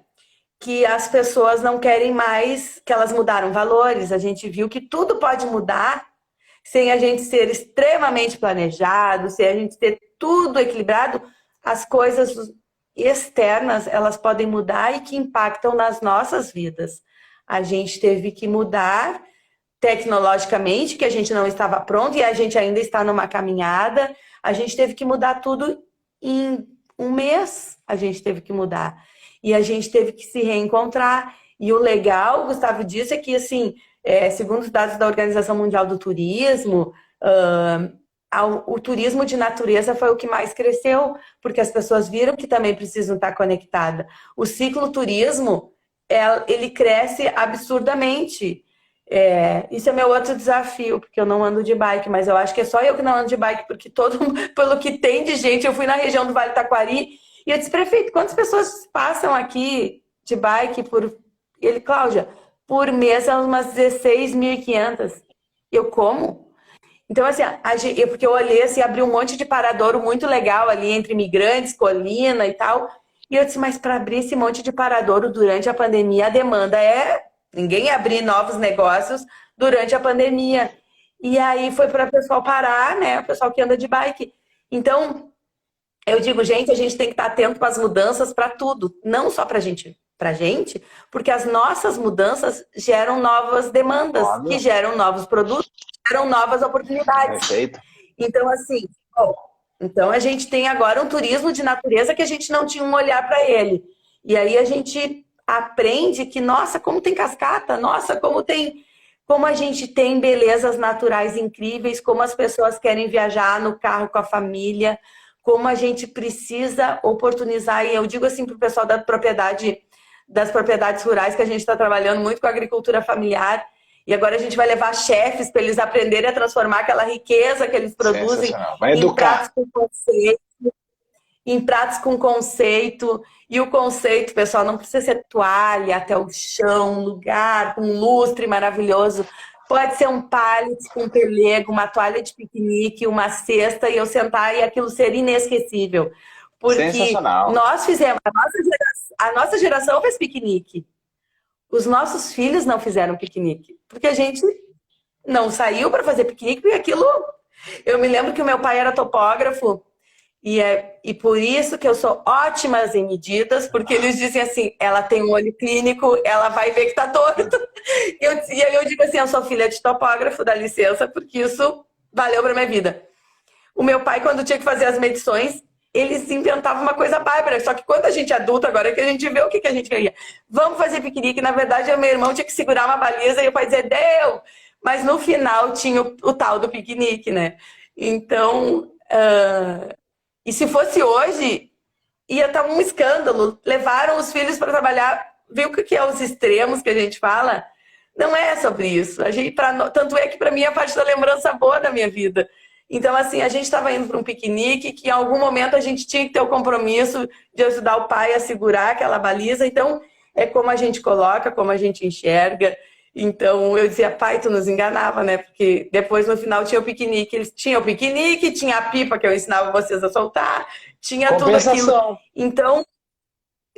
que as pessoas não querem mais, que elas mudaram valores. A gente viu que tudo pode mudar sem a gente ser extremamente planejado, sem a gente ter tudo equilibrado. As coisas externas, elas podem mudar e que impactam nas nossas vidas. A gente teve que mudar tecnologicamente, que a gente não estava pronto e a gente ainda está numa caminhada. A gente teve que mudar tudo em um mês, a gente teve que mudar. E a gente teve que se reencontrar. E o legal, Gustavo, disso é que, assim, segundo os dados da Organização Mundial do Turismo, o turismo de natureza foi o que mais cresceu, porque as pessoas viram que também precisam estar conectadas. O cicloturismo, ele cresce absurdamente. Isso é meu outro desafio, porque eu não ando de bike, mas eu acho que é só eu que não ando de bike, porque pelo que tem de gente, eu fui na região do Vale do Taquari e eu disse, prefeito, quantas pessoas passam aqui de bike ele, Cláudia, por mês são umas 16.500. Eu como? Então, assim, porque eu olhei assim, abri um monte de paradouro muito legal ali entre imigrantes, colina e tal, e eu disse, mas para abrir esse monte de paradouro durante a pandemia, a demanda ninguém ia abrir novos negócios durante a pandemia. E aí foi para o pessoal parar, né? O pessoal que anda de bike. Então, eu digo, gente, a gente tem que estar atento para as mudanças, para tudo. Não só para gente, porque as nossas mudanças geram novas demandas, óbvio, que geram novos produtos, geram novas oportunidades. Perfeito. Então, assim, Então a gente tem agora um turismo de natureza que a gente não tinha um olhar para ele. E aí a gente aprende que, nossa, como tem cascata, nossa, como a gente tem belezas naturais incríveis, como as pessoas querem viajar no carro com a família, como a gente precisa oportunizar, e eu digo assim para o pessoal das propriedades rurais, que a gente está trabalhando muito com a agricultura familiar, e agora a gente vai levar chefes para eles aprenderem a transformar aquela riqueza que eles produzem Sensacional. Vai em educar. pratos com conceito, em pratos com conceito. E o conceito, pessoal, não precisa ser toalha até o chão, um lugar com um lustre maravilhoso. Pode ser um pallet com pelego, uma toalha de piquenique, uma cesta e eu sentar e aquilo ser inesquecível. Porque Sensacional. nós fizemos, a nossa geração fez piquenique. Os nossos filhos não fizeram piquenique. Porque a gente não saiu para fazer piquenique, porque aquilo. Eu me lembro que o meu pai era topógrafo e por isso que eu sou ótimas em medidas, porque eles dizem assim, ela tem um olho clínico, ela vai ver que tá torto. E aí eu digo assim, eu sou filha de topógrafo, dá licença, porque isso valeu para minha vida. O meu pai, quando tinha que fazer as medições, eles inventavam uma coisa bárbara. Só que quando a gente é adulta, agora é que a gente vê o que a gente queria. Vamos fazer piquenique. Na verdade, o meu irmão tinha que segurar uma baliza e o pai dizer, deu! Mas no final tinha o tal do piquenique, né? Então, e se fosse hoje, ia estar um escândalo. Levaram os filhos para trabalhar. Viu o que é os extremos que a gente fala? Não é sobre isso. Tanto é que para mim é parte da lembrança boa da minha vida. Então, assim, a gente estava indo para um piquenique que em algum momento a gente tinha que ter o compromisso de ajudar o pai a segurar aquela baliza. Então, é como a gente coloca, como a gente enxerga. Então, eu dizia, pai, tu nos enganava, né? Porque depois, no final, tinha o piquenique. Eles tinham o piquenique, tinha a pipa que eu ensinava vocês a soltar, tinha tudo aquilo. Compensação. Então,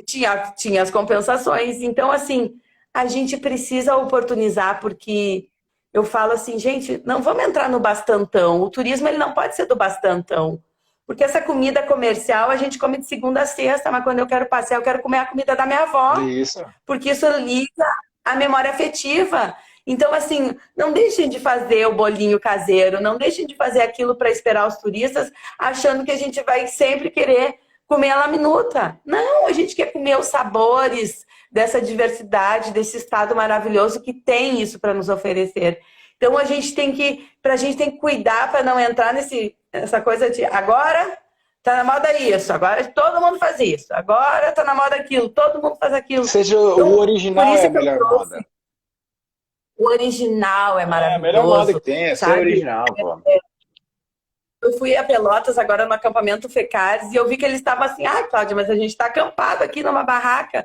tinha as compensações. Então, assim, a gente precisa oportunizar, porque eu falo assim, gente, não vamos entrar no bastantão. O turismo ele não pode ser do bastantão. Porque essa comida comercial a gente come de segunda a sexta, mas quando eu quero passear, eu quero comer a comida da minha avó, Isso. porque isso liga a memória afetiva. Então, assim, não deixem de fazer o bolinho caseiro, não deixem de fazer aquilo para esperar os turistas, achando que a gente vai sempre querer comer a laminuta. Não, a gente quer comer os sabores dessa diversidade, desse estado maravilhoso que tem isso para nos oferecer. Então a gente tem que cuidar para não entrar nessa coisa de agora tá na moda isso, agora todo mundo faz isso, agora tá na moda aquilo, todo mundo faz aquilo. Seja o Então, por original é isso a que eu melhor trouxe. moda. O original é É a melhor moda que maravilhoso, tem, é ser sabe? original, pô. Eu fui a Pelotas agora no acampamento Fecares e eu vi que eles estavam assim, Cláudia, mas a gente está acampado aqui numa barraca.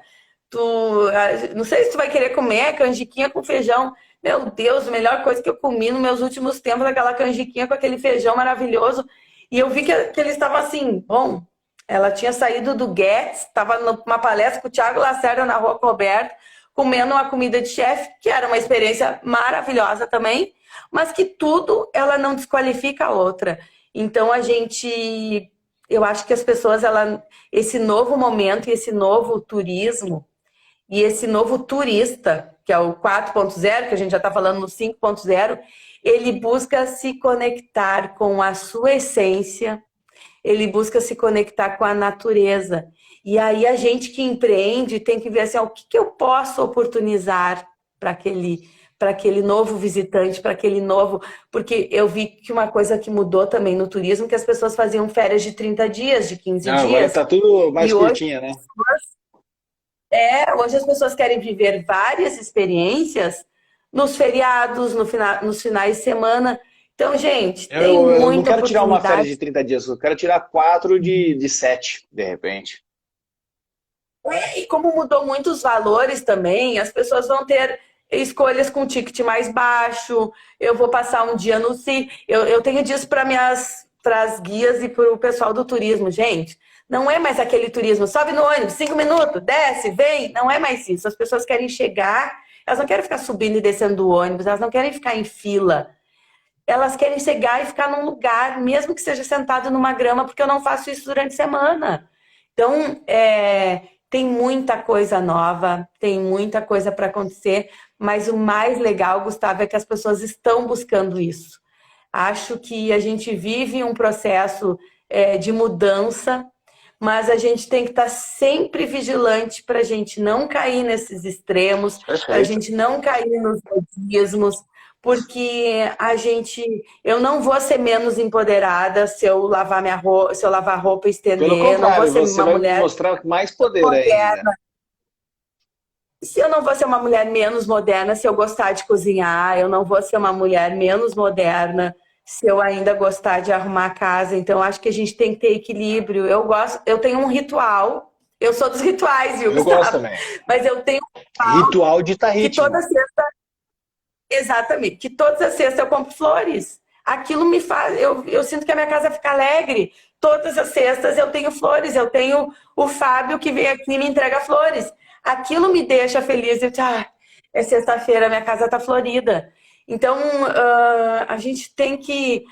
Não sei se tu vai querer comer canjiquinha com feijão. Meu Deus, a melhor coisa que eu comi nos meus últimos tempos, aquela canjiquinha com aquele feijão maravilhoso. E eu vi que eles estavam assim, bom, ela tinha saído do Guedes, estava numa palestra com o Thiago Lacerda na Rua Coberta, comendo uma comida de chefe, que era uma experiência maravilhosa também, mas que tudo ela não desqualifica a outra. Então eu acho que as pessoas, esse novo momento e esse novo turismo e esse novo turista, que é o 4.0, que a gente já está falando no 5.0, ele busca se conectar com a sua essência, ele busca se conectar com a natureza. E aí a gente que empreende tem que ver assim, o que eu posso oportunizar para aquele novo visitante, para aquele novo... Porque eu vi que uma coisa que mudou também no turismo, que as pessoas faziam férias de 30 dias, de 15 Não, agora dias, tá tudo mais e hoje, curtinha, né? hoje as pessoas querem viver várias experiências nos feriados, nos finais de semana. Então, gente, tem Eu não muita quero tirar uma férias oportunidade. de 30 dias, eu quero tirar 4 de 7, de repente. E como mudou muito os valores também, as pessoas vão ter escolhas com ticket mais baixo. Eu vou passar um dia no CI. Eu tenho disso para as guias e para o pessoal do turismo. Gente, não é mais aquele turismo, sobe no ônibus, 5 minutos, desce, vem. Não é mais isso. As pessoas querem chegar, elas não querem ficar subindo e descendo do ônibus, elas não querem ficar em fila. Elas querem chegar e ficar num lugar, mesmo que seja sentado numa grama, porque eu não faço isso durante a semana. Então, tem muita coisa nova, tem muita coisa para acontecer, mas o mais legal, Gustavo, é que as pessoas estão buscando isso. Acho que a gente vive um processo de mudança, mas a gente tem que estar sempre vigilante para a gente não cair nesses extremos, para a Perfeito. gente não cair nos modismos, porque eu não vou ser menos empoderada se eu lavar minha roupa, se eu lavar roupa e Pelo estender, eu não vou contrário, ser você uma vai mulher mostrar mais poder ainda. moderna. Se eu não vou ser uma mulher menos moderna se eu gostar de cozinhar, eu não vou ser uma mulher menos moderna se eu ainda gostar de arrumar a casa. Então, acho que a gente tem que ter equilíbrio. Eu tenho um ritual. Eu sou dos rituais, viu, Eu gosto Gustavo? também. Mas eu tenho um ritual Ritual dita que toda ritmo. sexta, exatamente, que todas as sextas eu compro flores. Aquilo me faz, eu sinto que a minha casa fica alegre. Todas as sextas eu tenho flores, eu tenho o Fábio que vem aqui e me entrega flores. Aquilo me deixa feliz. É sexta-feira, minha casa tá florida. Então, a gente tem que.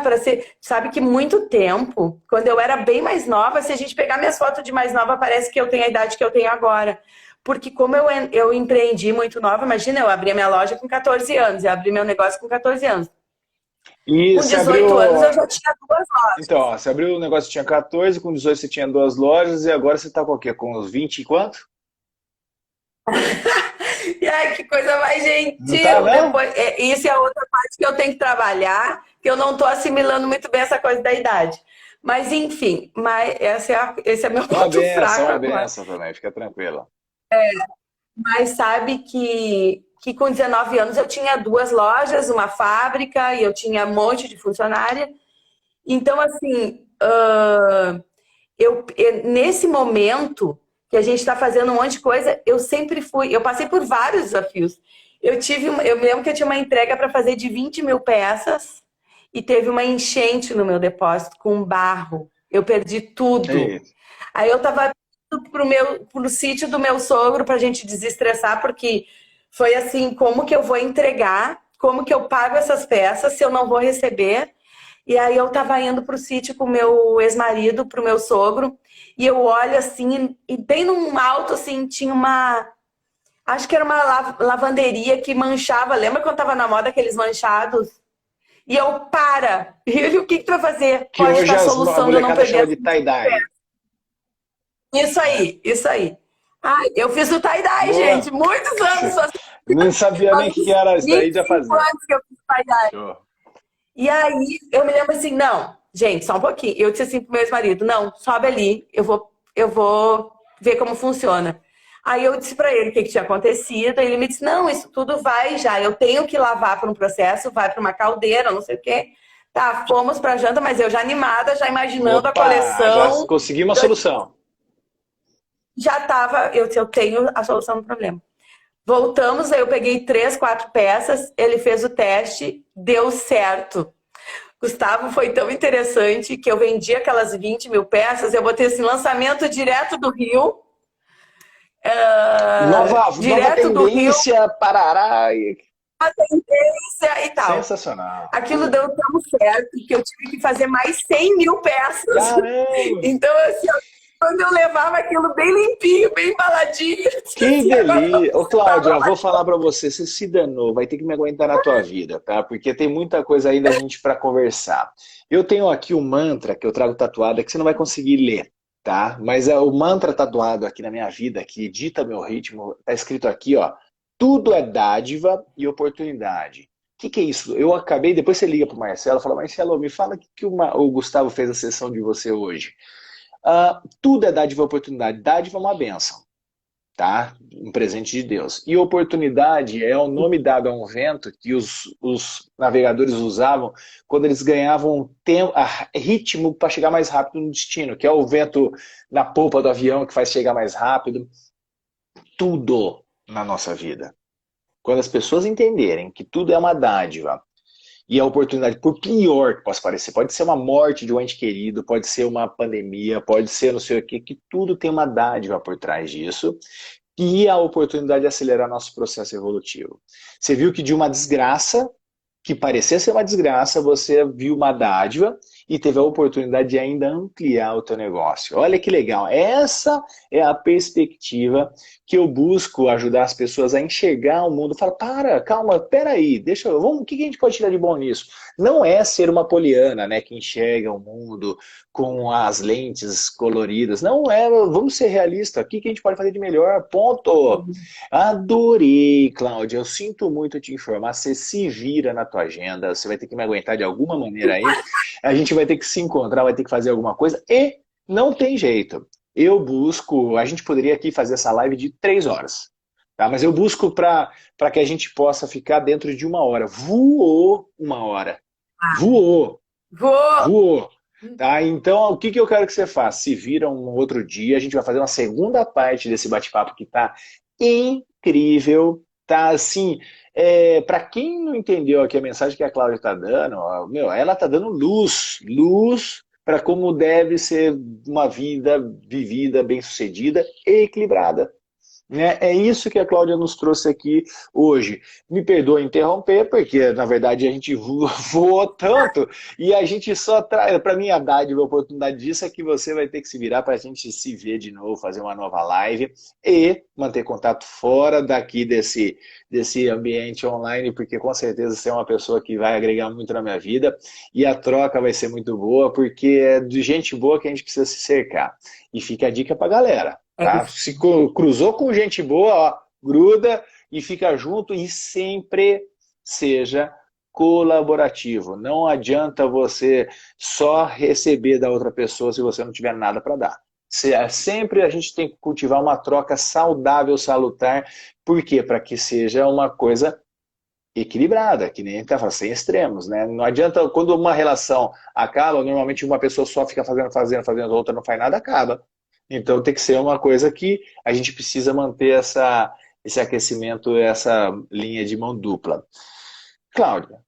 Para ser. Sabe que muito tempo, quando eu era bem mais nova, se a gente pegar minhas fotos de mais nova, parece que eu tenho a idade que eu tenho agora. Porque como eu empreendi muito nova, imagina, eu abri a minha loja com 14 anos, eu abri meu negócio com 14 anos. E Com você abriu. 18 anos eu já tinha duas Então, lojas. ó, você abriu o negócio, tinha 14, com 18 você tinha 2 lojas, e agora você tá com o quê? Com uns 20 e quanto? E ai, que coisa mais Não tá, gentil. não? Depois, isso é outra parte que eu tenho que trabalhar, que eu não estou assimilando muito bem essa coisa da idade. Mas, enfim, esse é meu ponto fraco Uma agora. benção também, fica tranquila. Mas sabe que com 19 anos eu tinha duas lojas, uma fábrica, e eu tinha um monte de funcionária. Então, assim, nesse momento que a gente está fazendo um monte de coisa, eu passei por vários desafios. Eu me lembro que eu tinha uma entrega para fazer de 20 mil peças e teve uma enchente no meu depósito com barro. Eu perdi tudo. Eita. Aí eu estava indo pro sítio do meu sogro para a gente desestressar, porque foi assim, como que eu vou entregar? Como que eu pago essas peças se eu não vou receber? E aí eu tava indo pro sítio com o meu ex-marido, pro meu sogro, e eu olho assim, e bem num alto assim, tinha acho que era uma lavanderia que manchava, lembra quando tava na moda aqueles manchados? E e ele, o que que tu vai fazer? Que Pode hoje estar a a solução de eu não molecada perder chama as de tie-dye. Isso É. aí, isso aí. Ai, eu fiz o tie-dye, gente, Boa. muitos anos, Não sabia nem o faz que uns era isso daí, já 25 fazia. anos que eu fiz tie-dye. Show. E aí eu me lembro assim, não, gente, só um pouquinho. Eu disse assim pro meu ex-marido, não, sobe ali, eu vou ver como funciona. Aí eu disse para ele o que, que tinha acontecido, ele me disse, não, isso tudo vai já, eu tenho que lavar para um processo, vai para uma caldeira, não sei o quê. Tá, fomos pra janta, mas eu já animada, já imaginando a Opa, já coleção, conseguimos uma solução. já tava, eu tenho a solução do problema. Voltamos, aí eu peguei 3, 4 peças, ele fez o teste, deu certo. Gustavo, foi tão interessante que eu vendi aquelas 20 mil peças, eu botei esse lançamento direto do Rio, Nova direto do Rio, tendência, parará. a tendência e tal. Sensacional. Aquilo deu tão certo que eu tive que fazer mais 100 mil peças. Caramba! Então, assim, quando eu levava aquilo bem limpinho, bem embaladinho, Que assim, agora eu não delícia! Ô, Cláudio, precisava eu mais. vou falar pra você, você se danou, vai ter que me aguentar na tua vida, tá? Porque tem muita coisa ainda a gente para conversar. Eu tenho aqui um mantra que eu trago tatuado, que você não vai conseguir ler, tá? Mas é o mantra tatuado aqui na minha vida, que dita meu ritmo, tá escrito aqui, ó. Tudo é dádiva e oportunidade. O que é isso? Eu acabei, depois você liga pro Marcelo, fala, Marcelo, me fala o que o Gustavo fez a sessão de você hoje. Tudo é dádiva e oportunidade. Dádiva é uma bênção, tá? Um presente de Deus. E oportunidade é o nome dado a um vento que os navegadores usavam quando eles ganhavam tempo, ritmo para chegar mais rápido no destino, que é o vento na polpa do avião que faz chegar mais rápido. Tudo na nossa vida. Quando as pessoas entenderem que tudo é uma dádiva e a oportunidade, por pior que possa parecer, pode ser uma morte de um ente querido, pode ser uma pandemia, pode ser não sei o quê, que tudo tem uma dádiva por trás disso e a oportunidade de acelerar nosso processo evolutivo. Você viu que de uma desgraça, que parecia ser uma desgraça, você viu uma dádiva e teve a oportunidade de ainda ampliar o teu negócio. Olha que legal. Essa é a perspectiva que eu busco ajudar as pessoas a enxergar o mundo. Fala, calma, peraí, o que a gente pode tirar de bom nisso? Não é ser uma poliana, né, que enxerga o mundo com as lentes coloridas. Não é, vamos ser realistas. O que a gente pode fazer de melhor? Ponto. Adorei, Cláudia. Eu sinto muito te informar. Você se vira na tua agenda. Você vai ter que me aguentar de alguma maneira aí. A gente vai ter que se encontrar, vai ter que fazer alguma coisa. E não tem jeito. Eu busco. A gente poderia aqui fazer essa live de 3 horas. Tá? Mas eu busco para que a gente possa ficar dentro de 1 hora. Voou 1 hora. Voou. Vou! Voou. Tá? Então, o que eu quero que você faça? Se vira um outro dia, a gente vai fazer uma segunda parte desse bate-papo que tá incrível, tá assim, para quem não entendeu aqui a mensagem que a Cláudia está dando, ó, meu, ela está dando luz para como deve ser uma vida vivida, bem-sucedida e equilibrada. Né? É isso que a Cláudia nos trouxe aqui hoje. Me perdoa interromper, porque na verdade a gente voou tanto e a gente só traz, para mim a dádiva, a oportunidade disso é que você vai ter que se virar para a gente se ver de novo, fazer uma nova live e manter contato fora daqui desse ambiente online, porque com certeza você é uma pessoa que vai agregar muito na minha vida e a troca vai ser muito boa, porque é de gente boa que a gente precisa se cercar. E fica a dica pra galera. Tá? Se cruzou com gente boa, ó, gruda e fica junto e sempre seja colaborativo. Não adianta você só receber da outra pessoa se você não tiver nada para dar. Sempre a gente tem que cultivar uma troca saudável, salutar. Por quê? Para que seja uma coisa equilibrada, que nem a gente tá falando, sem extremos, né? Não adianta, quando uma relação acaba, normalmente uma pessoa só fica fazendo, a outra não faz nada, acaba. Então tem que ser uma coisa que a gente precisa manter esse aquecimento, essa linha de mão dupla. Cláudia,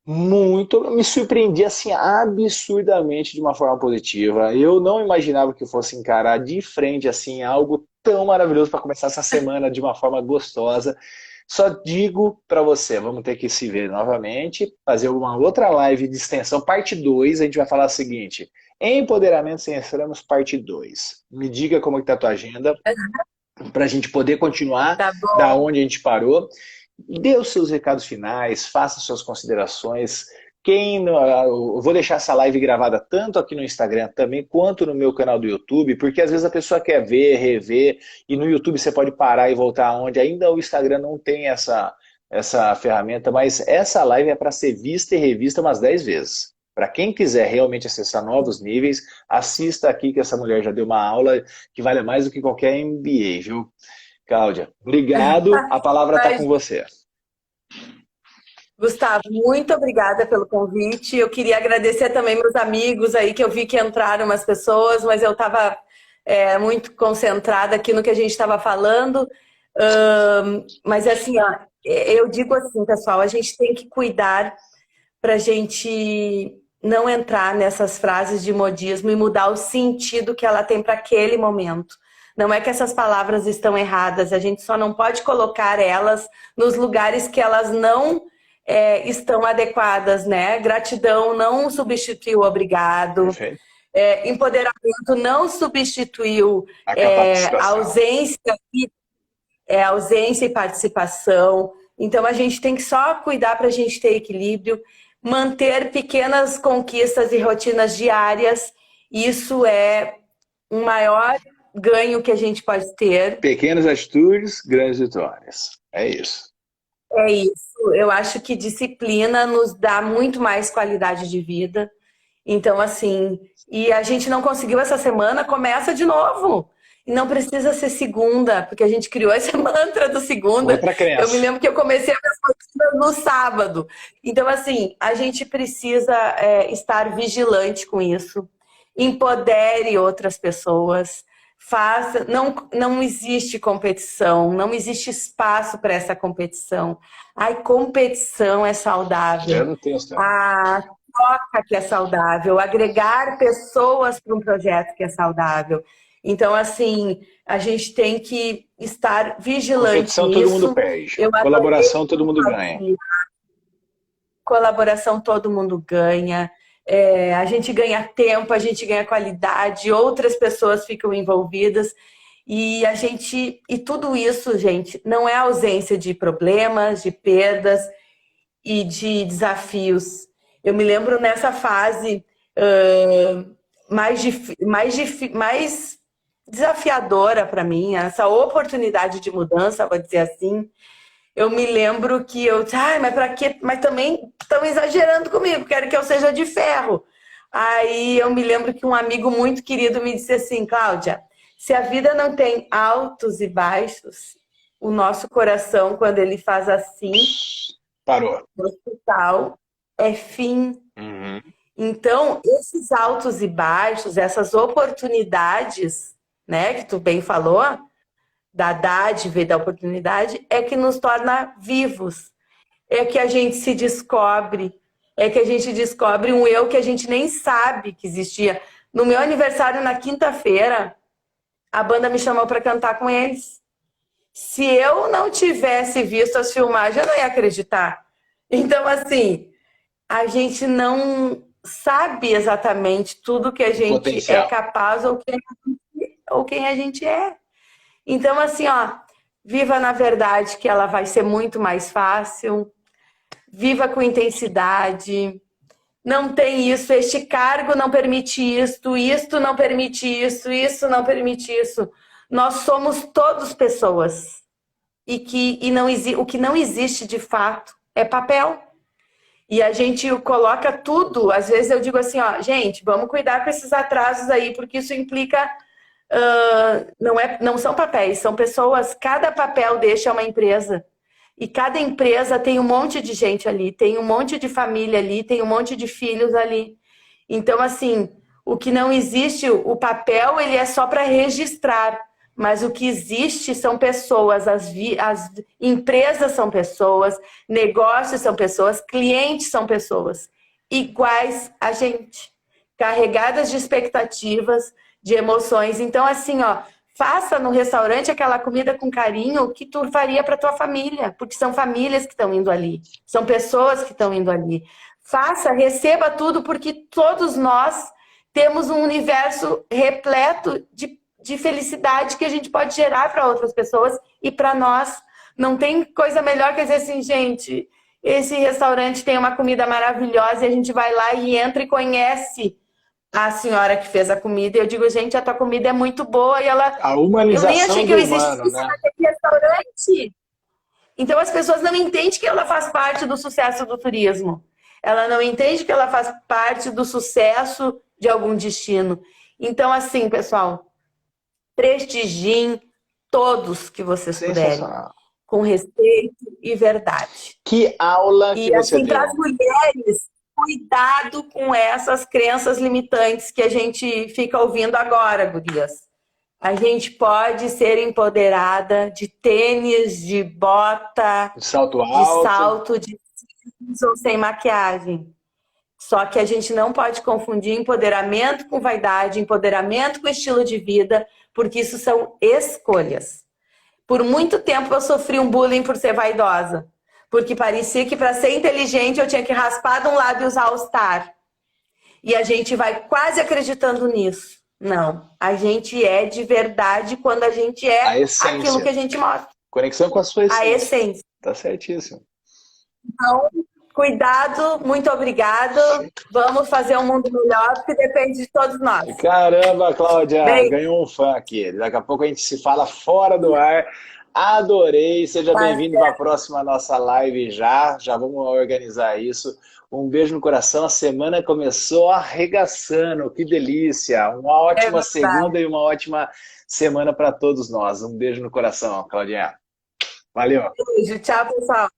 me surpreendi assim absurdamente de uma forma positiva. Eu não imaginava que eu fosse encarar de frente assim algo tão maravilhoso para começar essa semana de uma forma gostosa. Só digo para você, vamos ter que se ver novamente, fazer uma outra live de extensão, parte 2. A gente vai falar o seguinte: Empoderamento sem extremos, parte 2. Me diga como está a tua agenda, para a gente poder continuar Tá da bom. onde a gente parou. Dê os seus recados finais, faça suas considerações. Eu vou deixar essa live gravada tanto aqui no Instagram também, quanto no meu canal do YouTube, porque às vezes a pessoa quer ver, rever, e no YouTube você pode parar e voltar onde ainda o Instagram não tem essa ferramenta, mas essa live é para ser vista e revista umas 10 vezes. Para quem quiser realmente acessar novos níveis, assista aqui que essa mulher já deu uma aula que vale mais do que qualquer MBA, viu? Cláudia, obrigado. A palavra está com você. Gustavo, muito obrigada pelo convite. Eu queria agradecer também meus amigos aí, que eu vi que entraram umas pessoas, mas eu estava muito concentrada aqui no que a gente estava falando. Mas assim, ó, eu digo assim, pessoal, a gente tem que cuidar para a gente não entrar nessas frases de modismo e mudar o sentido que ela tem para aquele momento. Não é que essas palavras estão erradas, a gente só não pode colocar elas nos lugares que elas não estão adequadas, né? Gratidão não substituiu obrigado. Empoderamento não substituiu ausência e participação. Então a gente tem que só cuidar para a gente ter equilíbrio, manter pequenas conquistas e rotinas diárias. Isso é um maior ganho que a gente pode ter. Pequenas atitudes, grandes vitórias. É isso. É isso. Eu acho que disciplina nos dá muito mais qualidade de vida. Então, assim, e a gente não conseguiu essa semana, começa de novo. E não precisa ser segunda, porque a gente criou esse mantra do segunda. Eu me lembro que eu comecei a minhas rotinas no sábado. Então, assim, a gente precisa estar vigilante com isso. Empodere outras pessoas. Não existe competição, não existe espaço para essa competição. Ai, competição é saudável. Eu não tenho a troca que é saudável, agregar pessoas para um projeto que é saudável. Então, assim, a gente tem que estar vigilante competição nisso. Todo mundo perde. Colaboração todo mundo ganha. Colaboração todo mundo ganha. A gente ganha tempo, a gente ganha qualidade, outras pessoas ficam envolvidas. E tudo isso, gente, não é ausência de problemas, de perdas e de desafios. Eu me lembro nessa fase mais desafiadora para mim, essa oportunidade de mudança, vou dizer assim. Eu me lembro que mas para quê? Mas também estão exagerando comigo, quero que eu seja de ferro. Aí eu me lembro que um amigo muito querido me disse assim: Cláudia, se a vida não tem altos e baixos, o nosso coração, quando ele faz assim, Parou. no hospital, é fim. Uhum. Então, esses altos e baixos, essas oportunidades, né, que tu bem falou, da dádiva e da oportunidade, é que nos torna vivos. É que a gente se descobre, é que a gente descobre um eu que a gente nem sabe que existia. No meu aniversário, na quinta-feira, a banda me chamou para cantar com eles. Se eu não tivesse visto as filmagens, eu não ia acreditar. Então, assim, a gente não sabe exatamente tudo que a gente Potencial. é capaz ou quem a gente é. Então, assim, ó, viva na verdade que ela vai ser muito mais fácil, viva com intensidade, não tem isso, este cargo não permite isto não permite isso não permite isso. Nós somos todos pessoas o que não existe de fato é papel. E a gente coloca tudo, às vezes eu digo assim, ó, gente, vamos cuidar com esses atrasos aí, porque isso implica não são papéis, são pessoas. Cada papel deixa uma empresa. E cada empresa tem um monte de gente ali, tem um monte de família ali, tem um monte de filhos ali. Então, assim, o que não existe, o papel, ele é só para registrar. Mas o que existe são pessoas, as empresas são pessoas, negócios são pessoas, clientes são pessoas, iguais a gente, carregadas de expectativas, de emoções. Então, assim, ó, faça no restaurante aquela comida com carinho que tu faria para tua família, porque são famílias que estão indo ali, são pessoas que estão indo ali. Faça, receba tudo, porque todos nós temos um universo repleto de felicidade que a gente pode gerar para outras pessoas e para nós. Não tem coisa melhor que dizer assim, gente, esse restaurante tem uma comida maravilhosa e a gente vai lá e entra e conhece a senhora que fez a comida, e eu digo, gente, a tua comida é muito boa, e ela... A humanização eu nem achei que eu humano, existisse né? naquele restaurante. Então as pessoas não entendem que ela faz parte do sucesso do turismo. Ela não entende que ela faz parte do sucesso de algum destino. Então, assim, pessoal, prestigiem todos que vocês puderem, com respeito e verdade. Que aula que você assim, deu. para as mulheres, cuidado com essas crenças limitantes que a gente fica ouvindo agora, gurias. A gente pode ser empoderada de tênis, de bota, De salto de alto. salto, de cílios ou sem maquiagem. Só que a gente não pode confundir empoderamento com vaidade, empoderamento com estilo de vida, porque isso são escolhas. Por muito tempo eu sofri um bullying por ser vaidosa. Porque parecia que para ser inteligente eu tinha que raspar de um lado e usar All-Star. E a gente vai quase acreditando nisso. Não, a gente é de verdade quando a gente é aquilo que a gente mostra. Conexão com a sua essência. A essência. Tá certíssimo. Então, cuidado, muito obrigado. Vamos fazer um mundo melhor, porque depende de todos nós. Caramba, Cláudia, ganhou um fã aqui. Daqui a pouco a gente se fala fora do ar. Adorei, seja bem-vindo para a próxima nossa live já vamos organizar isso. Um beijo no coração, a semana começou arregaçando, que delícia, uma ótima segunda e uma ótima semana para todos nós. Um beijo no coração, Claudinha. Valeu. Beijo, tchau, pessoal.